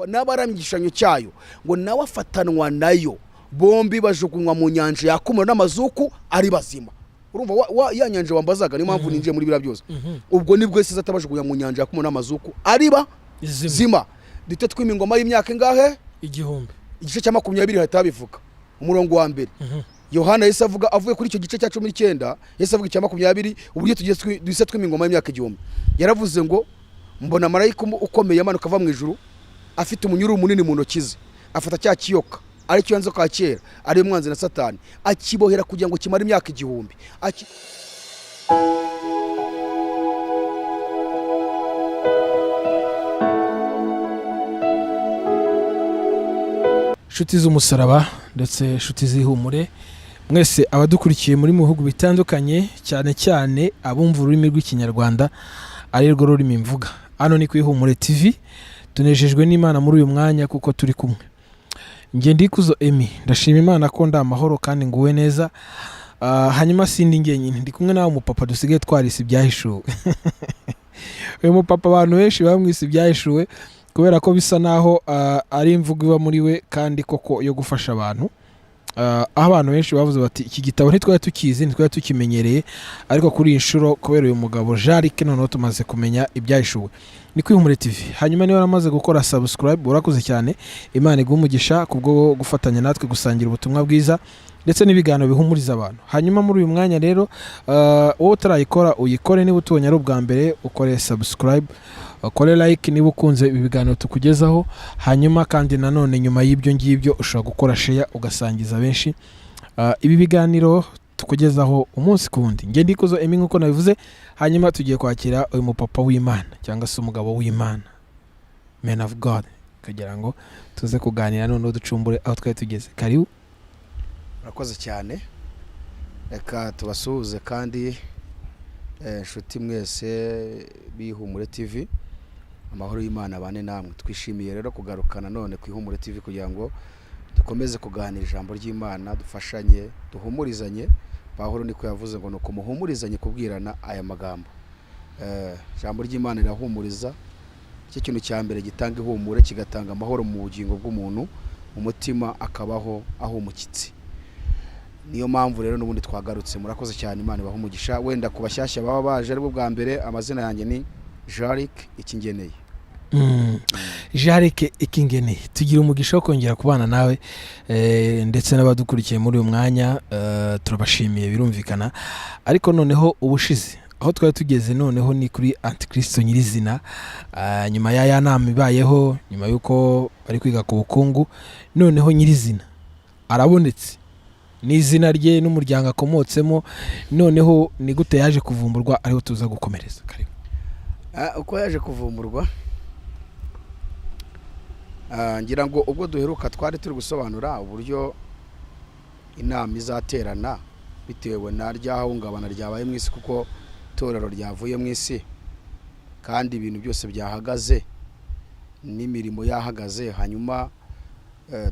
n'abaramye igishushanyo cyayo ngo nawe afatanwa nayo, bombi bajugunywa mu nyanja yakumura n'amazuku ari bazima. Urumva ya nyanja wambazaga niyo mpamvu ninjiye muri bira byose. Ubwo nibwo Yesu atabajugunya mu nyanja yakumura n'amazuku ari zima. Dute twimingoma y'imyaka ingahe? Igihumbi. Igice cya 20 hahita bivuga umurongo wa mbere. Yohana Yesu avuga avuye kuri icyo gice cya 19, Yesu avuga icya 20 uburyo tugiye duse twimingoma y'imyaka igihumbi. Yaravuze ngo mbona marayika ukomeye amanuka ava mu ijuru afite umunyururu munini mu ntoki ze, afata cya kiyoka ari cyo yanze kwa kera ari umwanzi na Satani, akibohera kugira ngo kimare imyaka igihumbi. Shuti z'umusaraba ndetse shuti z'ihumure, mwese abadukurikiye muri mu bihugu bitandukanye, cyane cyane abumva ururimi rw'ikinyarwanda ari rwo rurimi mvuga. Hano ni ku IHUMURE TV, tunejejwe n'Imana muri uyu mwanya kuko turi kumwe. Nge ndikuzo Emi, ndashima Imana ko nda amahoro kandi nguwe neza. Hanyuma sindi ngenyine, ndi kumwe nawe umupapa dusigaye twarisi byahishuwe. Uyu mupapa abantu benshi bamwise byahishuwe kubera ko bisa naho ari imvugo iba muri we kandi koko yo gufasha abantu. Abantu benshi bavuze bati iki gitabo ntitwari tukizi, ntitwari tukimenyereye, ariko kuri inshuro kubera uyu mugabo Jarike noneho tumaze kumenya ibyahishuwe. Ni ku IHUMURE TV. Hanyuma niba waramaze gukora subscribe urakoze cyane, Imana igumugisha kubwo gufatanya natwe gusangira ubutumwa bwiza ndetse n'ibiganiro bihumuriza abantu. Hanyuma muri uyu mwanya rero wowe utarayikora uyikore, niba utubonye ari ubwa mbere ukore subscribe, ukore like niba ukunze ibiganiro tukugezaho. Hanyuma kandi nanone nyuma y'ibyo ngibyo ushobora gukora share ugasangiza benshi ibi biganiro tukugezaho umunsi kundi. Nge ndikuzo Emi nkuko nabivuze. Hanyuma tugiye kwakira uyu mupapa w'Imana cyangwa se umugabo w'Imana, man of God, kugira ngo tuze kuganira none ducumbure aho twari tugeze. Karibu. Murakoze cyane. Reka tubasuhuze kandi nshuti mwese b'IHUMURE TV, amahoro y'Imana abane namwe. Twishimiye rero kugarukana none ku IHUMURE TV kugira ngo dukomeze kuganira ijambo ry'Imana, dufashanye, duhumurizanye. Pawulo niko yavuze ngo nuko muhumurizanye kubwirana aya magambo. Ijambo ry'Imana rirahumuriza. Cyo kintu cya mbere gitanga ihumure, kigatanga amahoro mu bugingo bw'umuntu, umutima akabaho ahumukitse. Niyo mpamvu rero n'ubundi twagarutse. Murakoze cyane, Imana ibahumugisha. Wenda kubashyashya baba baje ari bwo bwa mbere, amazina yanjye ni Jarike Ikingeneye. Jarike Ikingeneye, tugira umugisha wo kongera kubana nawe ndetse n'abadukurikiye muri uyu mwanya. Turabashimiye birumvikana, ariko noneho ubushize aho twari tugeze noneho ni kuri Antikristo nyirizina. Nyuma ya nama ibayeho, nyuma yuko bari kwiga ku bukungu, noneho nyirizina arabonetse n'izina rye n'umuryango akomotsemo. Noneho ni gute yaje kuvumburwa, ariho tuza gukomereza. Karibu. Uko yaje kuvumburwa, ngira ngo ubwo duheruka twari turi gusobanura uburyo inama izaterana bitewe na ry'ahungabana ryabaye mu isi, kuko itorero ryavuye mu isi kandi ibintu byose byahagaze n'imirimo yahagaze. Hanyuma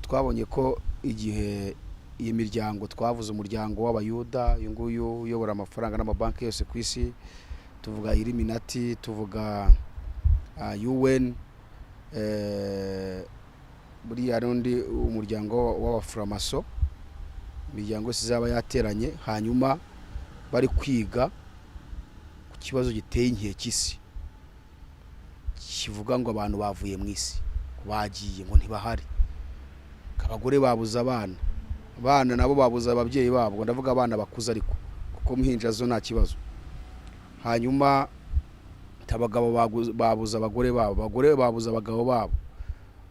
twabonye ko igihe iyi miryango twavuze, umuryango w'Abayuda, uyu nguyu uyobora amafaranga n'amabanki yose ku isi, tuvuga Illuminati, tuvuga UN, buriya rundi umuryango w'abaframaso, imiryango yose izaba yateranye, hanyuma bari kwiga ku kibazo giteye inkeke isi, kivuga ngo abantu bavuye mu isi, bagiye ngo ntibahari. Abagore babuza abana nabo babuza ababyeyi babo, ndavuga abana bakuze ariko kuko muhinja zo nta kibazo. Hanyuma abagabo babuza abagore babo, abagore babuza abagabo babo.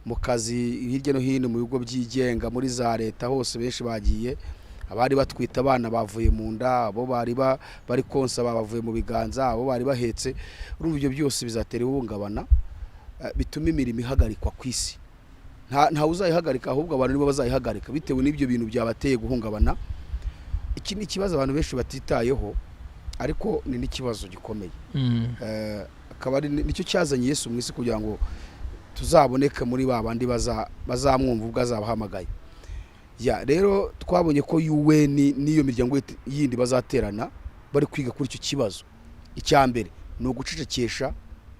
Mu kazi hirya no hino mu bigo byigenga, muri za leta hose benshi bagiye. Abari batwita abana bavuye mu nda, abo bari konsa bavuye mu biganza, abo bari bahetse. Urumva ibyo byose bizatera ihungabana, bituma imirimo ihagarikwa ku isi. Nta uzayihagarika, ahubwo abantu nibo bazayihagarika bitewe n'ibyo bintu byabateye guhungabana. Iki ni ikibazo abantu benshi batitayeho, ariko ni n'ikibazo gikomeye. Akaba ari nicyo cyazanye Yesu mu isi kugira ngo tuzaboneke muri babandi bazamwumva ubwo azabahamagaye. Rero twabonye ko UN n'iyo miryango yindi bazaterana bari kwiga kuri icyo kibazo. Icya mbere ni ugucecekesha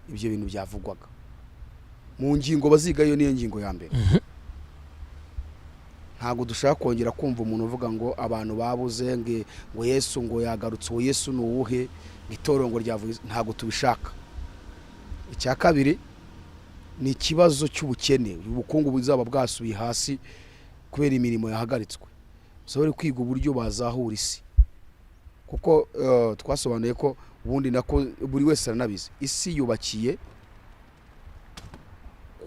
ibyo bintu byavugwaga. mu ngingo baziga yo niyo ngingo ya mbere. Ntabwo dushaka kongera kumva umuntu uvuga ngo abantu babuze ngo Yesu ngo yagarutse, uwo Yesu ni uwuhe, itorero ngo ryavuye. Ntabwo tubishaka. Icya kabiri ni ikibazo cy'ubukene, ubukungu buzaba bwasubiye hasi kubera imirimo yahagaritswe. Bari kwiga uburyo bazahura isi, kuko twasobanuye ko ubundi nako buri wese aranabizi, isi yubakiye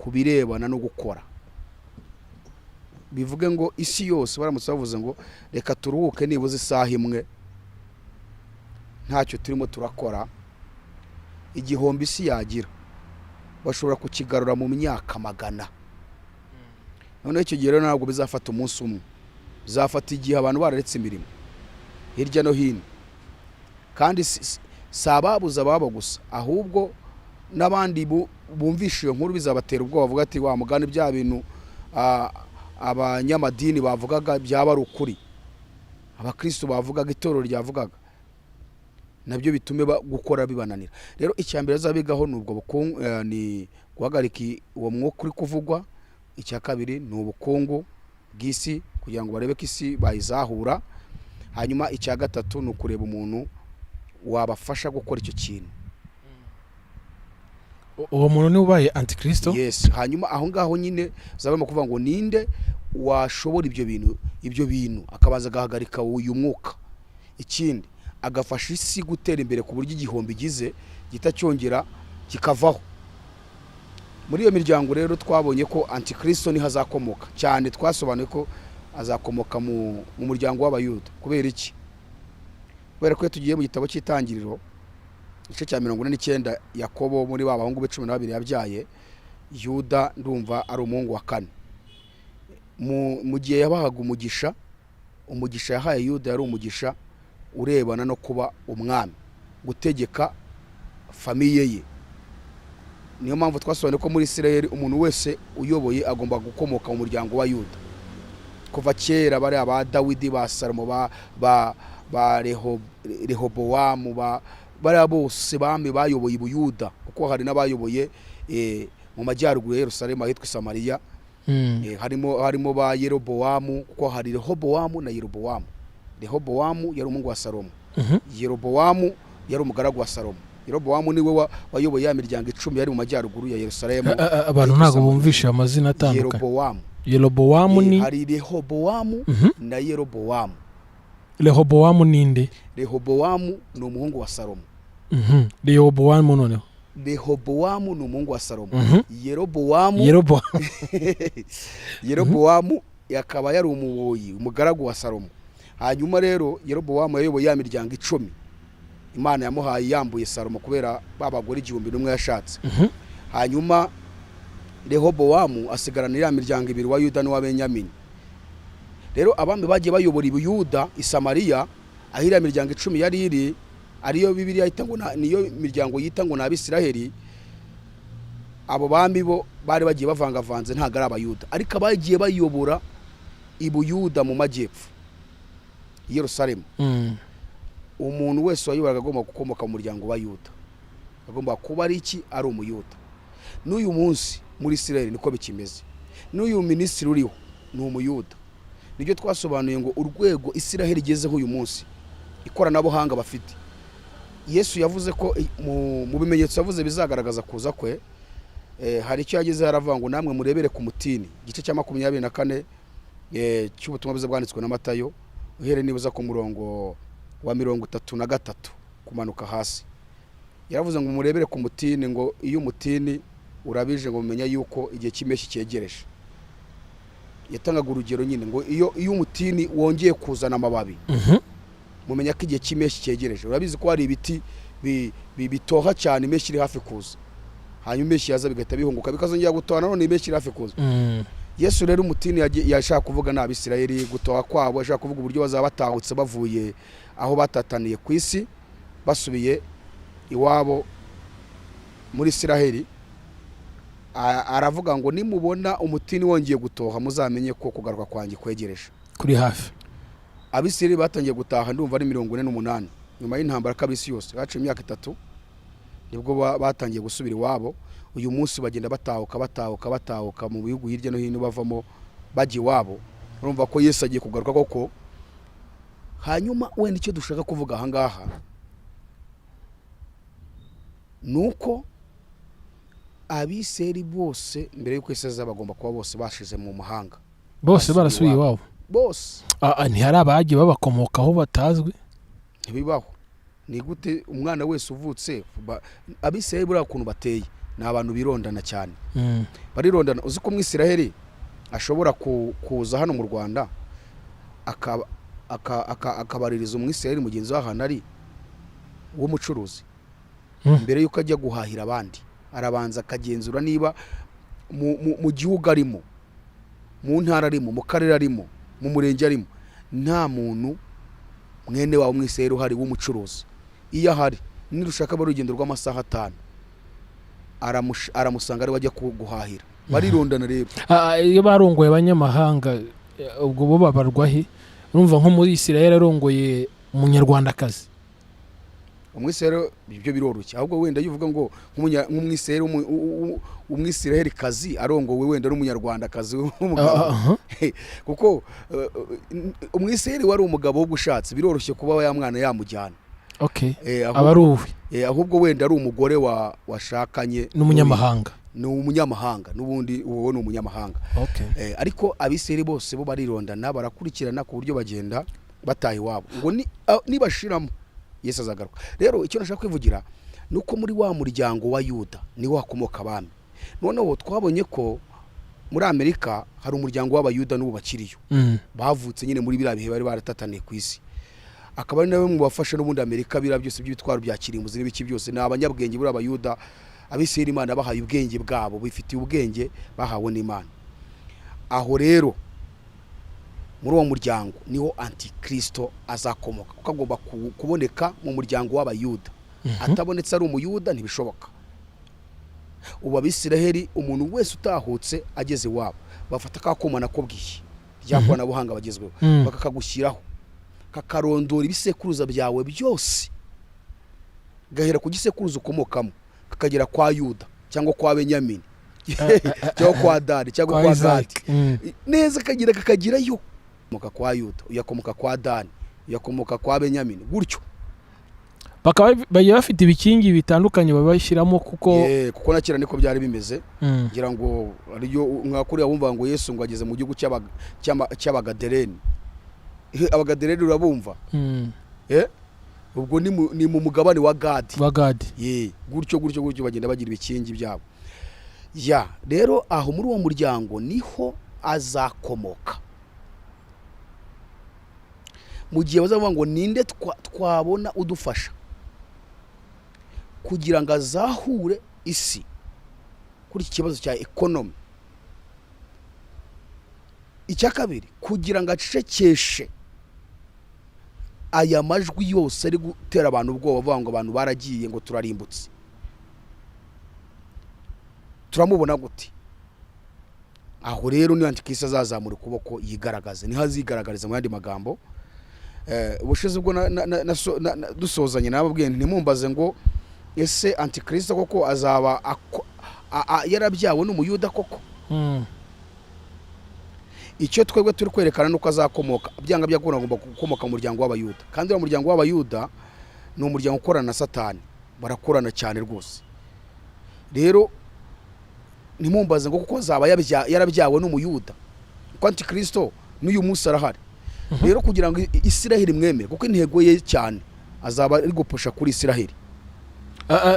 kubirebana no gukora. Bivuge ngo isi yose baramutse bavuze ngo reka turuhuke nibuze isaha imwe ntacyo turimo turakora, igihombo isi yagira bashobora kukigarura mu myaka magana. None icyo gihe rero ntabwo bizafata umunsi umwe, bizafata igihe abantu bararetse imirimo hirya no hino. Kandi si ababuze ababo gusa, ahubwo n'abandi bumvishe iyo nkuru bizabatera ubwoba, bavuga ati wa mugani bya bintu abanyamadini bavugaga byaba ari ukuri, abakristo bavugaga, itorero ryavugaga, nabyo bitume gukora bibananira. Rero icyambere azabigaho nubwo bukungu, ni guhagarika uwo mwuka uri kuvugwa. Icya kabiri ni ubukungu bw'isi kugira ngo barebe ko isi bayizahura. Hanyuma icya gatatu ni ukureba umuntu wabafasha gukora icyo kintu. Uwo muntu ni ubaye antikristo. Yes. Hanyuma aho ngaho nyine zabamo kuvuga ngo ninde washobora ibyo bintu akabaza gahagarika uyu mwuka. Ikindi agafasha isi gutera imbere ku buryo igihombo igize gitacyongera kikavaho. Muri iyo miryango rero twabonye ko antikristo ni hazakomoka cyane. Twasobanuye ko azakomoka mu muryango w'abayuda. Kubera iki? Kubera ko tugiye mu gitabo cy'Itangiriro igice cya 49, Yakobo muri ba bahungu be 12 yabyaye, Yuda ndumva ari umuhungu wa kane. Mu gihe yabahaga umugisha yahaye Yuda yari umugisha urebana no kuba umwami, gutegeka famiye ye. Niyo mpamvu twasobanuye ko muri Isirayeli umuntu wese uyoboye agomba gukomoka mu muryango wa Yuda. Kuva kera bari aba Dawidi, ba Salomo, ba Rehobowamu, bari bose bami bayoboye Ubuyuda, kuko hari n'abayoboye mu majyaruguru ya Yerusalemu ahitwa Samariya. Harimo ba Yerobowamu, kuko hari Rehobowamu na Yerobowamu. Rehobowamu yari umuhungu wa Salomo. Yerobowamu yari umugaragu wa Salomo. Yerobowamu niwe wayoboye ya miryango 10 yari mu majyaruguru ya Yerusalemu. Abantu ntago bumvisha amazina atandukanye. Yerobowamu ni hari Rehobowamu na Yerobowamu. Rehobowamu ninde? Rehobowamu ni umuhungu wa Salomo. Rehobowamu noneho. Rehobowamu ni umuhungu wa Salomo. Yerobowamu yakaba yari umuwoyi, umugaragu wa Salomo. Hanyuma rero Yerobowamu yayoboye ya miryango 10 Imana yamuhaye yambuye Salomo kubera babagore 1,000 yashatse. Hanyuma Rehobowamu asigarana ya miryango 2 wa Yuda n'uwa Benyamini. Rero abambe bagiye bayobora Ubuyuda i Samariya, ahira miryango 10 yari iri, ariyo Bibiliya yita ngo niyo miryango yita ngo n'Abisiraheli. Abo bambi bo bari bagiye bavangavanze ntago ari Abayuda, ariko abagiye bayobora Ubuyuda mu majyepfo Yerusalemu. Umuntu wese wayoboraga agomba gukomoka mu muryango wa Yuda, agomba kuba ari iki, ari umuyuda. N'uyu munsi muri Isirayeli niko bikimeze. N'uyu minisitiri uriho ni umuyuda. Nibyo twasobanuye ngo urwego Isirayeli igezeho uyu munsi, ikoranabuhanga bafite. Yesu yavuze ko mu bimenyetso yavuze bizagaragaza kuza kwe, hari icyo yageze yaravuga ngo namwe murebere ku mutini, igice cya 24 cy'ubutumwa bwiza bwanditswe na Matayo, uhere nibuza ku murongo wa 33 kumanuka hasi. Yaravuze ngo murebere ku mutini, ngo iyo umutini urabije ngo mumenya yuko igihe cy'impeshyi cyegereje. Yatangaga urugero nyine ngo iyo umutini wongeye kuzana amababi, mumenya ko igihe cy'impeshyi cyegereje. Urabizi ko hari ibiti bitoha cyane impeshyi iri hafi kuza, hanyuma impeshyi yaza bigahita bihunguka bikazongera gutoha none impeshyi iri hafi kuza. Yesu rero umutini yashaka kuvuga n'Abisirayeli, gutoha kwabo yashaka kuvuga uburyo bazaba batahutse bavuye aho batataniye ku isi basubiye iwabo muri Isirayeli. Aravuga ngo nimubona umutini wongeye gutoha muzamenye ko kugaruka kwanjye kwegereje kuri hafi. Abisirayeli batangiye gutaha ndumva ari 48 nyuma y'intambara kabisi yose, baciye imyaka 3 nibwo batangiye gusubira iwabo. uyu munsi bagenda batahuka mu bihugu hirya no hino bavamo bajya iwabo. Urumva ko Yesu agiye kugaruka koko. Hanyuma wenda icyo dushaka kuvuga aha ngaha nuko abiseri bose mbere y'uko Isezerano bagomba kuba bose bashize mu mahanga, bose barasubiye iwabo bose. Ntihari abagiye babakomokaho batazwi? Ntibibaho. Ni gute umwana wese uvutse abiseri buriya ukuntu bateye ni abantu birondana cyane. Barirondana. Uzi ko Mwisiraheli ashobora kuza hano mu Rwanda akabaririza Umwisiraheli mugenzi w'ahantu ari w'umucuruzi mbere y'uko ajya guhahira abandi. Arabanza akagenzura niba mu gihugu arimo, mu ntara arimo, mu karere arimo, mu murenge arimo, nta muntu mwene wawe Umwisiraheli uhari w'umucuruzi. Iyo ahari nirushaka barugendo rw'amasaha 5 aramusanga ari wajya guhahira. Barirondana rero. Iyo barongoye abanyamahanga ubwo bo babarwa he? Urumva nko muri Isiraheli arongoye umunyarwandakazi. Umwisiraheli ibyo biroroshye. Ahubwo wenda yuvuga ngo Umwisiraheli kazi arongowe wenda n'umunyarwandakazi w'umugabo. Kuko Umwisiraheli wari umugabo wo gushatse biroroshye kuba ya mwana yamujyana. Abaruwe. Ahubwo wenda ari umugore washakanye n'umunyamahanga. Ni umunyamahanga n'ubundi uwo ni umunyamahanga. Ariko abiseri bose bo barirondana barakurikirana ku buryo bagenda bataye iwabo ngo nibashiramo Yesu azagaruka. Rero icyo nashaka kwivugira nuko muri wa muryango wa Yuda ni wakomoka abami. Noneho twabonye ko muri Amerika hari umuryango w'abayuda n'ubu bakiriyo. Bavutse nyine muri biriya bihe bari baratataniye ku isi. Akaba ari nawe mu bafasha n'ubundi Amerika biriya byose by'ibitwaro bya kirimbuzi n'ibiki byose ni abanyabwenge muri abayuda. Abiseri Imana bahaye ubwenge bwabo, bifitiye ubwenge bahawe n'Imana. Aho rero muri uwo muryango niho Antikristo azakomoka. Kuko agomba kuboneka mu muryango w'abayuda. Atabonetse ari umuyuda ntibishoboka. Ubu Abisiraheli umuntu wese utahutse ageze iwabo bafata kakoma nakobwiye ry'akoranabuhanga bagezweho bakakagushyiraho kakarondora ibisekuruza byawe byose gahera ku gisekuruza ukomokamo kakagera kwa Yuda cyangwa kwa Benyamini cyangwa kwa Dani cyangwa kwa Gadi neza kakagirayo uyakomoka kwa Yuda, uyakomoka kwa Dani, uyakomoka kwa Benyamini gutyo. Bakaba bafite ibikingi bitandukanye babashyiramo kuko nakira niko byari bimeze. Ngira ngo ariyo mwakuri wumva ngo Yesu ngo ageze mu gihugu cy'Abagadereni. Abagadereni urabumva? Ubwo ni mu mugabane wa Gadi. Gutyo bagenda bagira ibikingi byabo. Rero aho muri uwo muryango niho azakomoka. Mu gihe bazavuga ngo ninde twabona udufasha kugira ngo azahure isi kuri iki kibazo cya economy. Icya kabiri kugira ngo acecekeshe aya majwi yose ari gutera abantu ubwoba bavuga ngo abantu baragiye ngo turarimbutse. Turamubona gute? Aho rero ni Antikristo azazamura ukuboko yigaragaze. Niho azigaragariza mu yandi magambo. Ubushize ubwo dusozanye nababwiye ntimumbaze ngo ese Antikristo koko azaba yarabyawe n'umuyuda koko. Icyo twebwe turi kwerekana nuko azakomoka byanga byakubona agomba gukomoka mu muryango w'abayuda. Kandi uwo muryango w'abayuda ni umuryango ukorana na Satani, barakorana cyane rwose. Rero ntimumbaze ngo kuko azaba yarabyawe n'umuyuda. Kuko Antikristo n'uyu munsi arahari. Rero kugira ngo Isiraheli mwemere kuko intego ye cyane azaba ari gupusha kuri Isiraheli.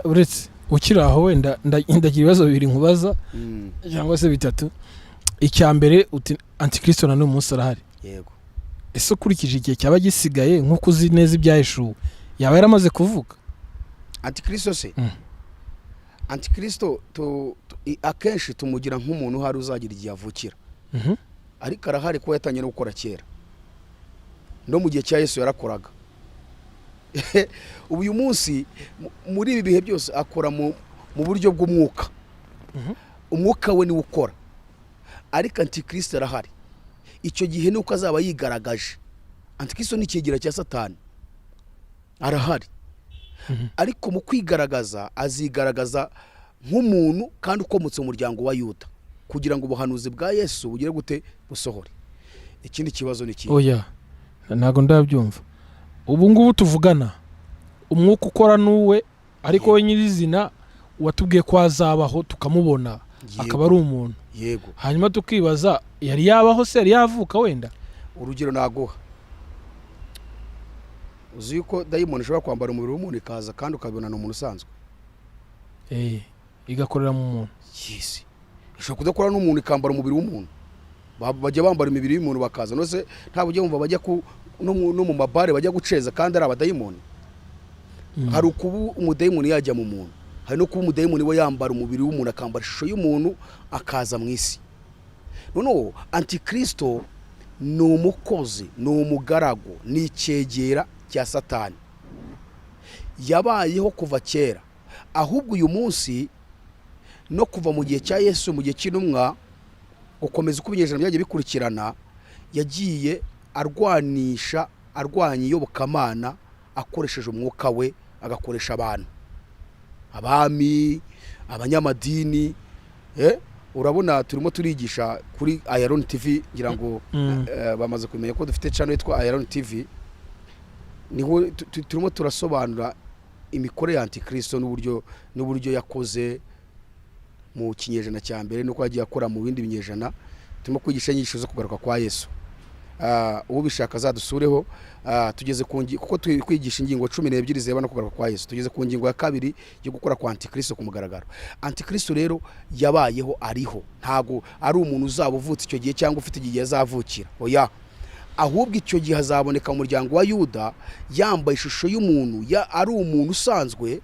Uretse ukiri aho wenda ndagira ibibazo bibiri nkubaza cyangwa se bitatu. Icya mbere uti Antikristo na n'uyu munsi arahari. Yego. Ese ukurikije igihe cyaba gisigaye nk'uko uzi neza ibyaheshuwe yaba yaramaze kuvuga Antikristo se? Antikristo akenshi tumugira nk'umuntu uhari uzagira igihe avukira. Ariko arahari kuko yatangiye no gukora kera. No mu gihe cya Yesu yarakoraga. Ubu uyu munsi muri ibi bihe byose akora mu buryo bw'umwuka. Umwuka we ni ukora. Ariko Antikristo arahari. Icyo gihe nuko azaba yigaragaje. Antikristo ni ikigira cya Satani. Arahari. Ariko mu kwigaragaza azigaragaza nk'umuntu kandi ukomotse mu muryango wa Yuda kugira ngo ubuhanuzi bwa Yesu bugire gute busohore. Ikindi kibazo ni iki? Oya ntago ndabyumva. Ubu ngubu tuvugana umwuka ukora nuwe ariko we nyirizina watubwiye ko azabaho tukamubona akaba ari umuntu. Yego. Hanyuma tukibaza yari yabaho se yari yavuka wenda? Urugero naguha. Uzi yuko dayimoni ishobora kwambara umubiri w'umuntu ikaza kandi ukabibona n'umuntu usanzwe. Igakorera mu muntu. Yes. Ishobora kudakora n'umuntu ikambara umubiri w'umuntu. Bajya bambara imibiri y'umuntu bakaza. Nose nta bujye umva bajya no mu mabare bajya guceza kandi ari abadayimoni. Hari ukubu umudayimoni yajya mu muntu. Hari no kuba umudayimoni we yambara umubiri w'umuntu akambara ishusho y'umuntu akaza mu isi. Noneho antikristo ni umukozi, ni umugaragu, ni icyegera cya Satani. Yabayeho kuva kera. Ahubwo uyu munsi no kuva mu gihe cya Yesu mu gihe cy'intumwa gukomeza uko ibinyejana byagiye bikurikirana yagiye arwanya iyobokamana akoresheje umwuka we agakoresha abantu, abami, abanyamadini. Urabona turimo turigisha kuri Iron TV ngira ngo bamaze kumenya ko dufite channel yitwa Iron TV. Niho turimo turasobanura imikore ya antikristo n'uburyo yakoze mu kinyejana cya mbere nuko yagiye akora mu bindi binyejana. Turimo kwigisha inyigisho zo kugaruka kwa Yesu. Ubu bishaka zadusureho. Tugeze kuko twigisha ingingo 12 zeba no kugaruka kwa Yesu. Tugeze ku ngingo ya 2 yo gukora kwa antikristo ku mugaragaro. Antikristo rero yabayeho ariho, ntago ari umuntu uzabuvutse icyo gihe cyangwa ufite igihe azavukira. Oya, ahubwo icyo gihe hazaboneka mu muryango wa Yuda yambaye ishusho y'umuntu, ari umuntu usanzwe.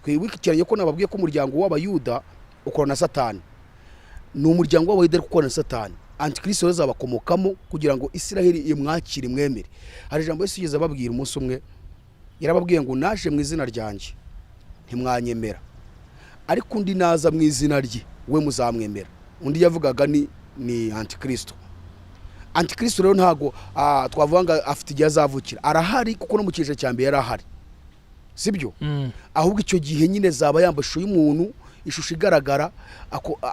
Twibukiranye ko nababwiye ko umuryango w'abayuda ukora na Satani. Ni umuryango w'abayuda ukora na Satani. Antikristo azabakomokamo kugira ngo Isiraheli imwakire mwemere. Hari ijambo Yesu yigeze ababwira umunsi umwe, yarababwiye ngo naje mu izina ryanjye ntimwanyemera, ariko undi naza mu izina rye we muzamwemera. Undi yavugaga ni antikristo. Antikristo rero ntago twavuga ngo afite igihe azavukira, arahari kuko no mu kijeje cya mbere yarahari, sibyo? Ahubwo icyo gihe nyine zaba yambasho y'umuntu, ishusho igaragara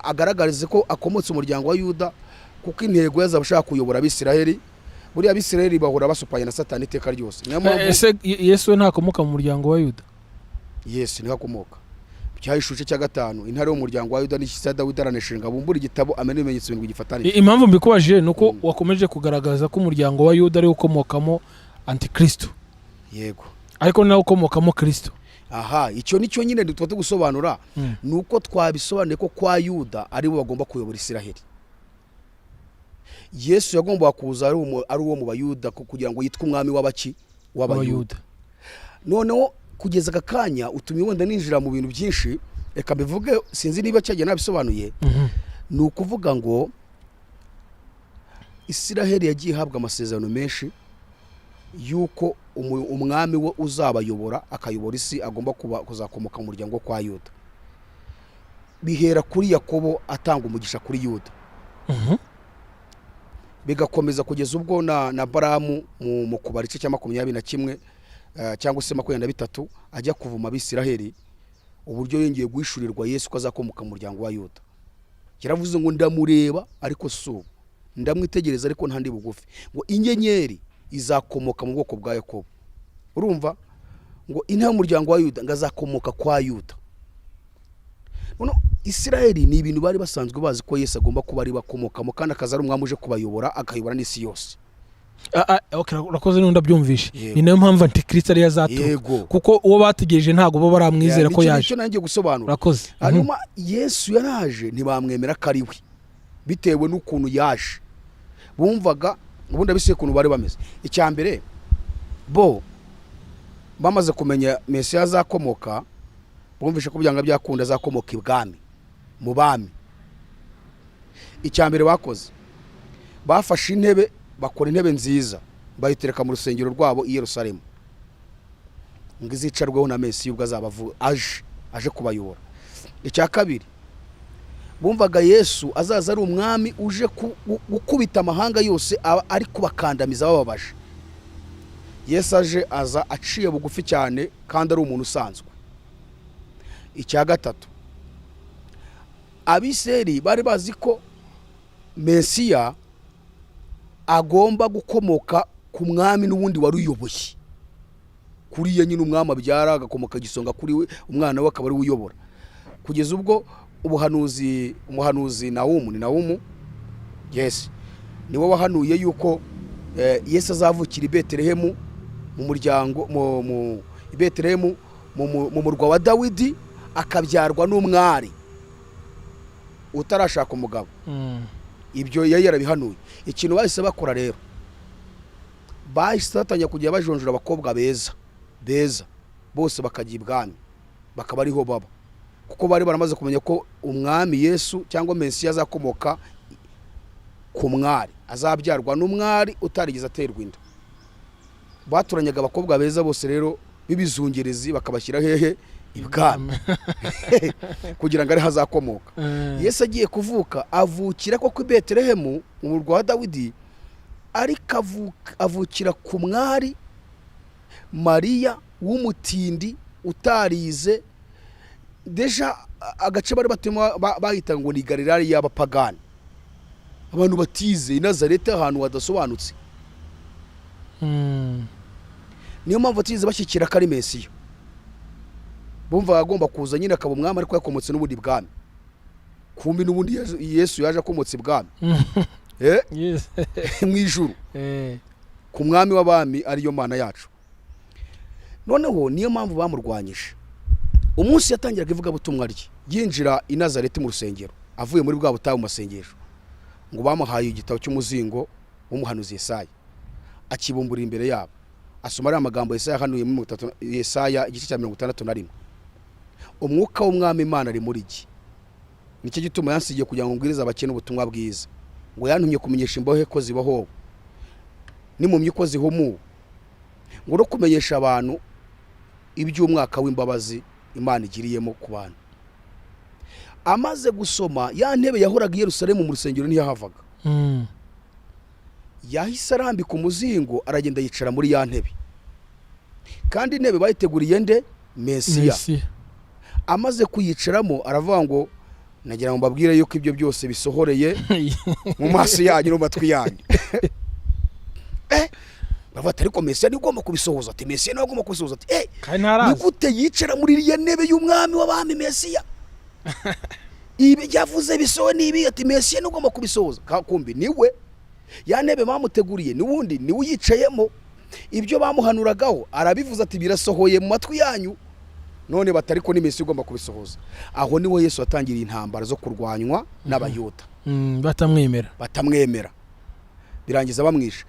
agaragarize ko akomotse umuryango wa Yuda, kuko intego yazabashaka kuyobora Abisiraheli. Buriya Abisiraheli bahora basupanye na Satani iteka ryose. Ese Yesu ntakomoka mu muryango wa Yuda? Yes, ntakomoka. Cyahishuje cya 5 intare y'umuryango wa Yuda n'ikisa Dawidi araneshinga bumbura igitabo amena ibimenyetso bintu gifatanije. Impamvu mbikubaje nuko wakomeje kugaragaza ko umuryango wa Yuda ari ukomokamo antikristo. Yego. Ariko nawe ukomokamo Kristo. Aha, icyo nicyo nyine dutwate gusobanura. Nuko twabisobanuye ko kwa Yuda ari bo bagomba kuyobora Isiraheli. Yesu yagomba kuza ari uwo mu Bayuda kugira ngo yitwe umwami w'Abayuda. Noneho kugeza akakanya utumye wenda ninjira mu bintu byinshi, reka bivuge sinzi niba cyagiye nabisobanuye. Ni ukuvuga ngo Isiraheli yagiye habwa amasezerano menshi yuko umwami we uzabayobora akayobora isi agomba kuzakomoka mu muryango kwa Yuda. Bihera kuri Yakobo atanga umugisha kuri Yuda. Bigakomeza kugeza ubwo na Baramu mu kubara ice cya 21 cyangwa se 23 ajya kuvuma Abisiraheli uburyo yongeye guhishurirwa Yesu ko azakomoka mu muryango wa Yuda. Yaravuze ngo ndamureba ariko so ndamwitegereza ariko ntandi bugufi, ngo inyenyeri izakomoka mu bwoko bwa Yakobo. Urumva ngo intare y'umuryango wa Yuda ngazakomoka kwa Yuda. None Isiraheli ni ibintu bari basanzwe bazi ko Yesu agomba kuba ari bakomokamo kandi akazara umwami uje kubayobora akayobora n'isi yose. Okay, urakoze nunda byumvishe. Ni nayo mpamvu antikristo ari yazatuka, kuko uwo bategereje ntago bo baramwizera ko yaje. Nicyo nangiye gusobanura. Urakoze. Hanyuma Yesu yaraje ntibamwemera kariwe bitewe n'ukuntu yaje. Bumvaga ubundi abise kuntu bari bameze. Icyambere bo bamaze kumenya Mesiya azakomoka, bumvishe ko byanga byakunda azakomoka ibwami mu bami. Icyambere bakoze bafashe intebe, bakora intebe nziza bayitereka mu rusengero rwabo i Yerusalemu ngo izicarweho na Mesiya ubwo azabavu aje kubayobora. Icya kabiri bumvaga Yesu azaza ari umwami uje gukubita amahanga yose ari kubakandamiza bababaje. Yesu aza aciye bugufi cyane kandi ari umuntu usanzwe. Icya gatatu abiseri bari bazi ko Mesiya agomba gukomoka ku mwami n'ubundi wari uyoboye kuriya nyine umwami abyara agakomoka gisonga kuri we, umwana we akaba ari uyobora, kugeza ubwo umuhanuzi Nahumu yes niwe wahanuye yuko Yesu azavukira i Betelehemu mu muryango mu Betelehemu mu murwa wa Dawidi, akabyarwa n'umwari utarashaka umugabo. Ibyo yari yarabihanuye. Ikintu bahise bakora rero, bahise batanya kujya bajonjora abakobwa beza bose bakajya ibwami, bakaba ariho baba, kuko bari baramaze kumenya ko umwami Yesu cyangwa Mesiya azakomoka ku mwari, azabyarwa n'umwari utarigeze aterwa inda. Baturanyaga abakobwa beza bose rero b'ibizungerezi bakabashyira hehe ibwami kugira ngo ari hazakomoka. Yesu agiye kuvuka avukira ko ku Betelehemu mu murwa wa Dawidi, ariko avukira ku mwari Mariya w'umutindi utarize. Deja agace bari batuma bahita ngo ni Galilaya y'abapagani, abantu batize, i Nazareti ahantu hadasobanutse. Niyo mpamvu batize bashyikira kari Mesiya, bumva agomba kuza nyine akaba umwami ariko yakomotse n'ubundi bwami. Kumbi n'ubundi Yesu yaje akomotse ibwami mu ijuru ku mwami w'abami ariyo Mana yacu. Noneho niyo mpamvu bamurwanyije. Umunsi yatangiraga ivuga butumwa rye, yinjira i Nazareti mu rusengero avuye muri bwa butayu mu masengesho, ngo bamuhaye igitabo cy'umuzingo w'umuhanuzi Yesaya, akibumbura imbere yabo, asoma ari amagambo Yesaya hanuye mu Yesaya igice cya 61. Umwuka w'umwami Imana ari muri iki, nicyo gituma yansigiye kugira ngo ngwirize abakene ubutumwa bwiza, ngo yantumye kumenyesha imbohe ko zibaho n'impumyi ko zihumuwe, ngo no kumenyesha abantu iby'umwaka w'imbabazi Imana igiriyemo ku bantu. Amaze gusoma ya ntebe yahoraga i Yerusalemu mu rusengero ntiyahavaga, yahise arambika umuzingo aragenda yicara muri ya ntebe, kandi intebe bayiteguriye nde? Mesiya. Amaze kuyicaramo aravuga ngo nagira ngo mbabwire yuko ibyo byose bisohoreye mu maso yanyu no matwi yanyu. Bavata ariko Mesiya nigomba kubisohoza. Ati Mesiya nawe agomba kubisohoza. Ati ni gute yicara muri iriya ntebe y'umwami w'abami Mesiya? Ibi yavuze bisoho nibi. Ati Mesiya nigomba kubisohoza. Kumbi niwe ya ntebe bamuteguriye n'ubundi niwe uyicayemo, ibyo bamuhanuragaho arabivuze ati birasohoye mu matwi yanyu. None batari ko ni Mesiya ugomba kubisohoza. Aho niwe Yesu atangiriye intambara zo kurwanywa n'abayuda, batamwemera birangiza bamwisha.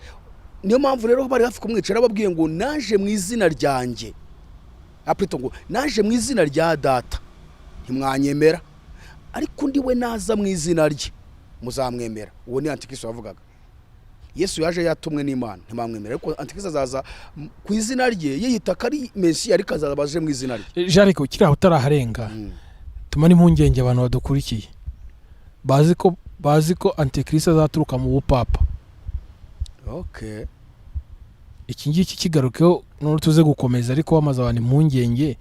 Niyo mpamvu rero bari hafi kumwicara babwiye ngo naje mu izina ryanjye, apito ngo naje mu izina rya Data ntimwanyemera, ariko ndi we naza mu izina rye muzamwemera. Uwo ni Antikristo yavugaga. Yesu yaje yatumwe n'Imana ntimwamwemera, ariko Antikristo azaza ku izina rye yiyita kari Mesiya, ariko azabaje mu izina rye. Jariko kiraho utaraharenga, tumane impungenge abantu badukurikiye bazi ko Antikristo azaturuka mu bupapa. Okay. Iki ngiki kigarukeho none tuze gukomeza, ariko wamaze abantu impungenge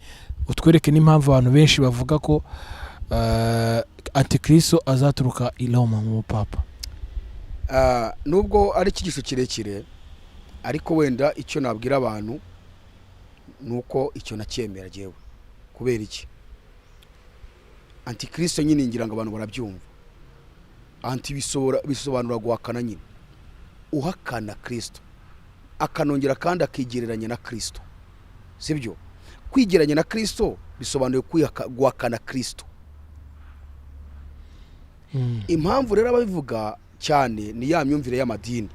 utwereke n'impamvu abantu benshi bavuga ko Antikristo azaturuka i Roma mu bupapa. Nubwo ari ikigisho kirekire, ariko wenda icyo nabwira abantu nuko icyo nacyemera jewe. Kubera iki? Antikristo nyine ngira ngo abantu barabyumva. Bisobanura guhakana nyine, uhakana Kristo akanongera kandi akigereranya na Kristo, sibyo? Kwigereranya na Kristo bisobanuye guhakana Kristo. Impamvu rero ababivuga cyane ni ya myumvire y'amadini,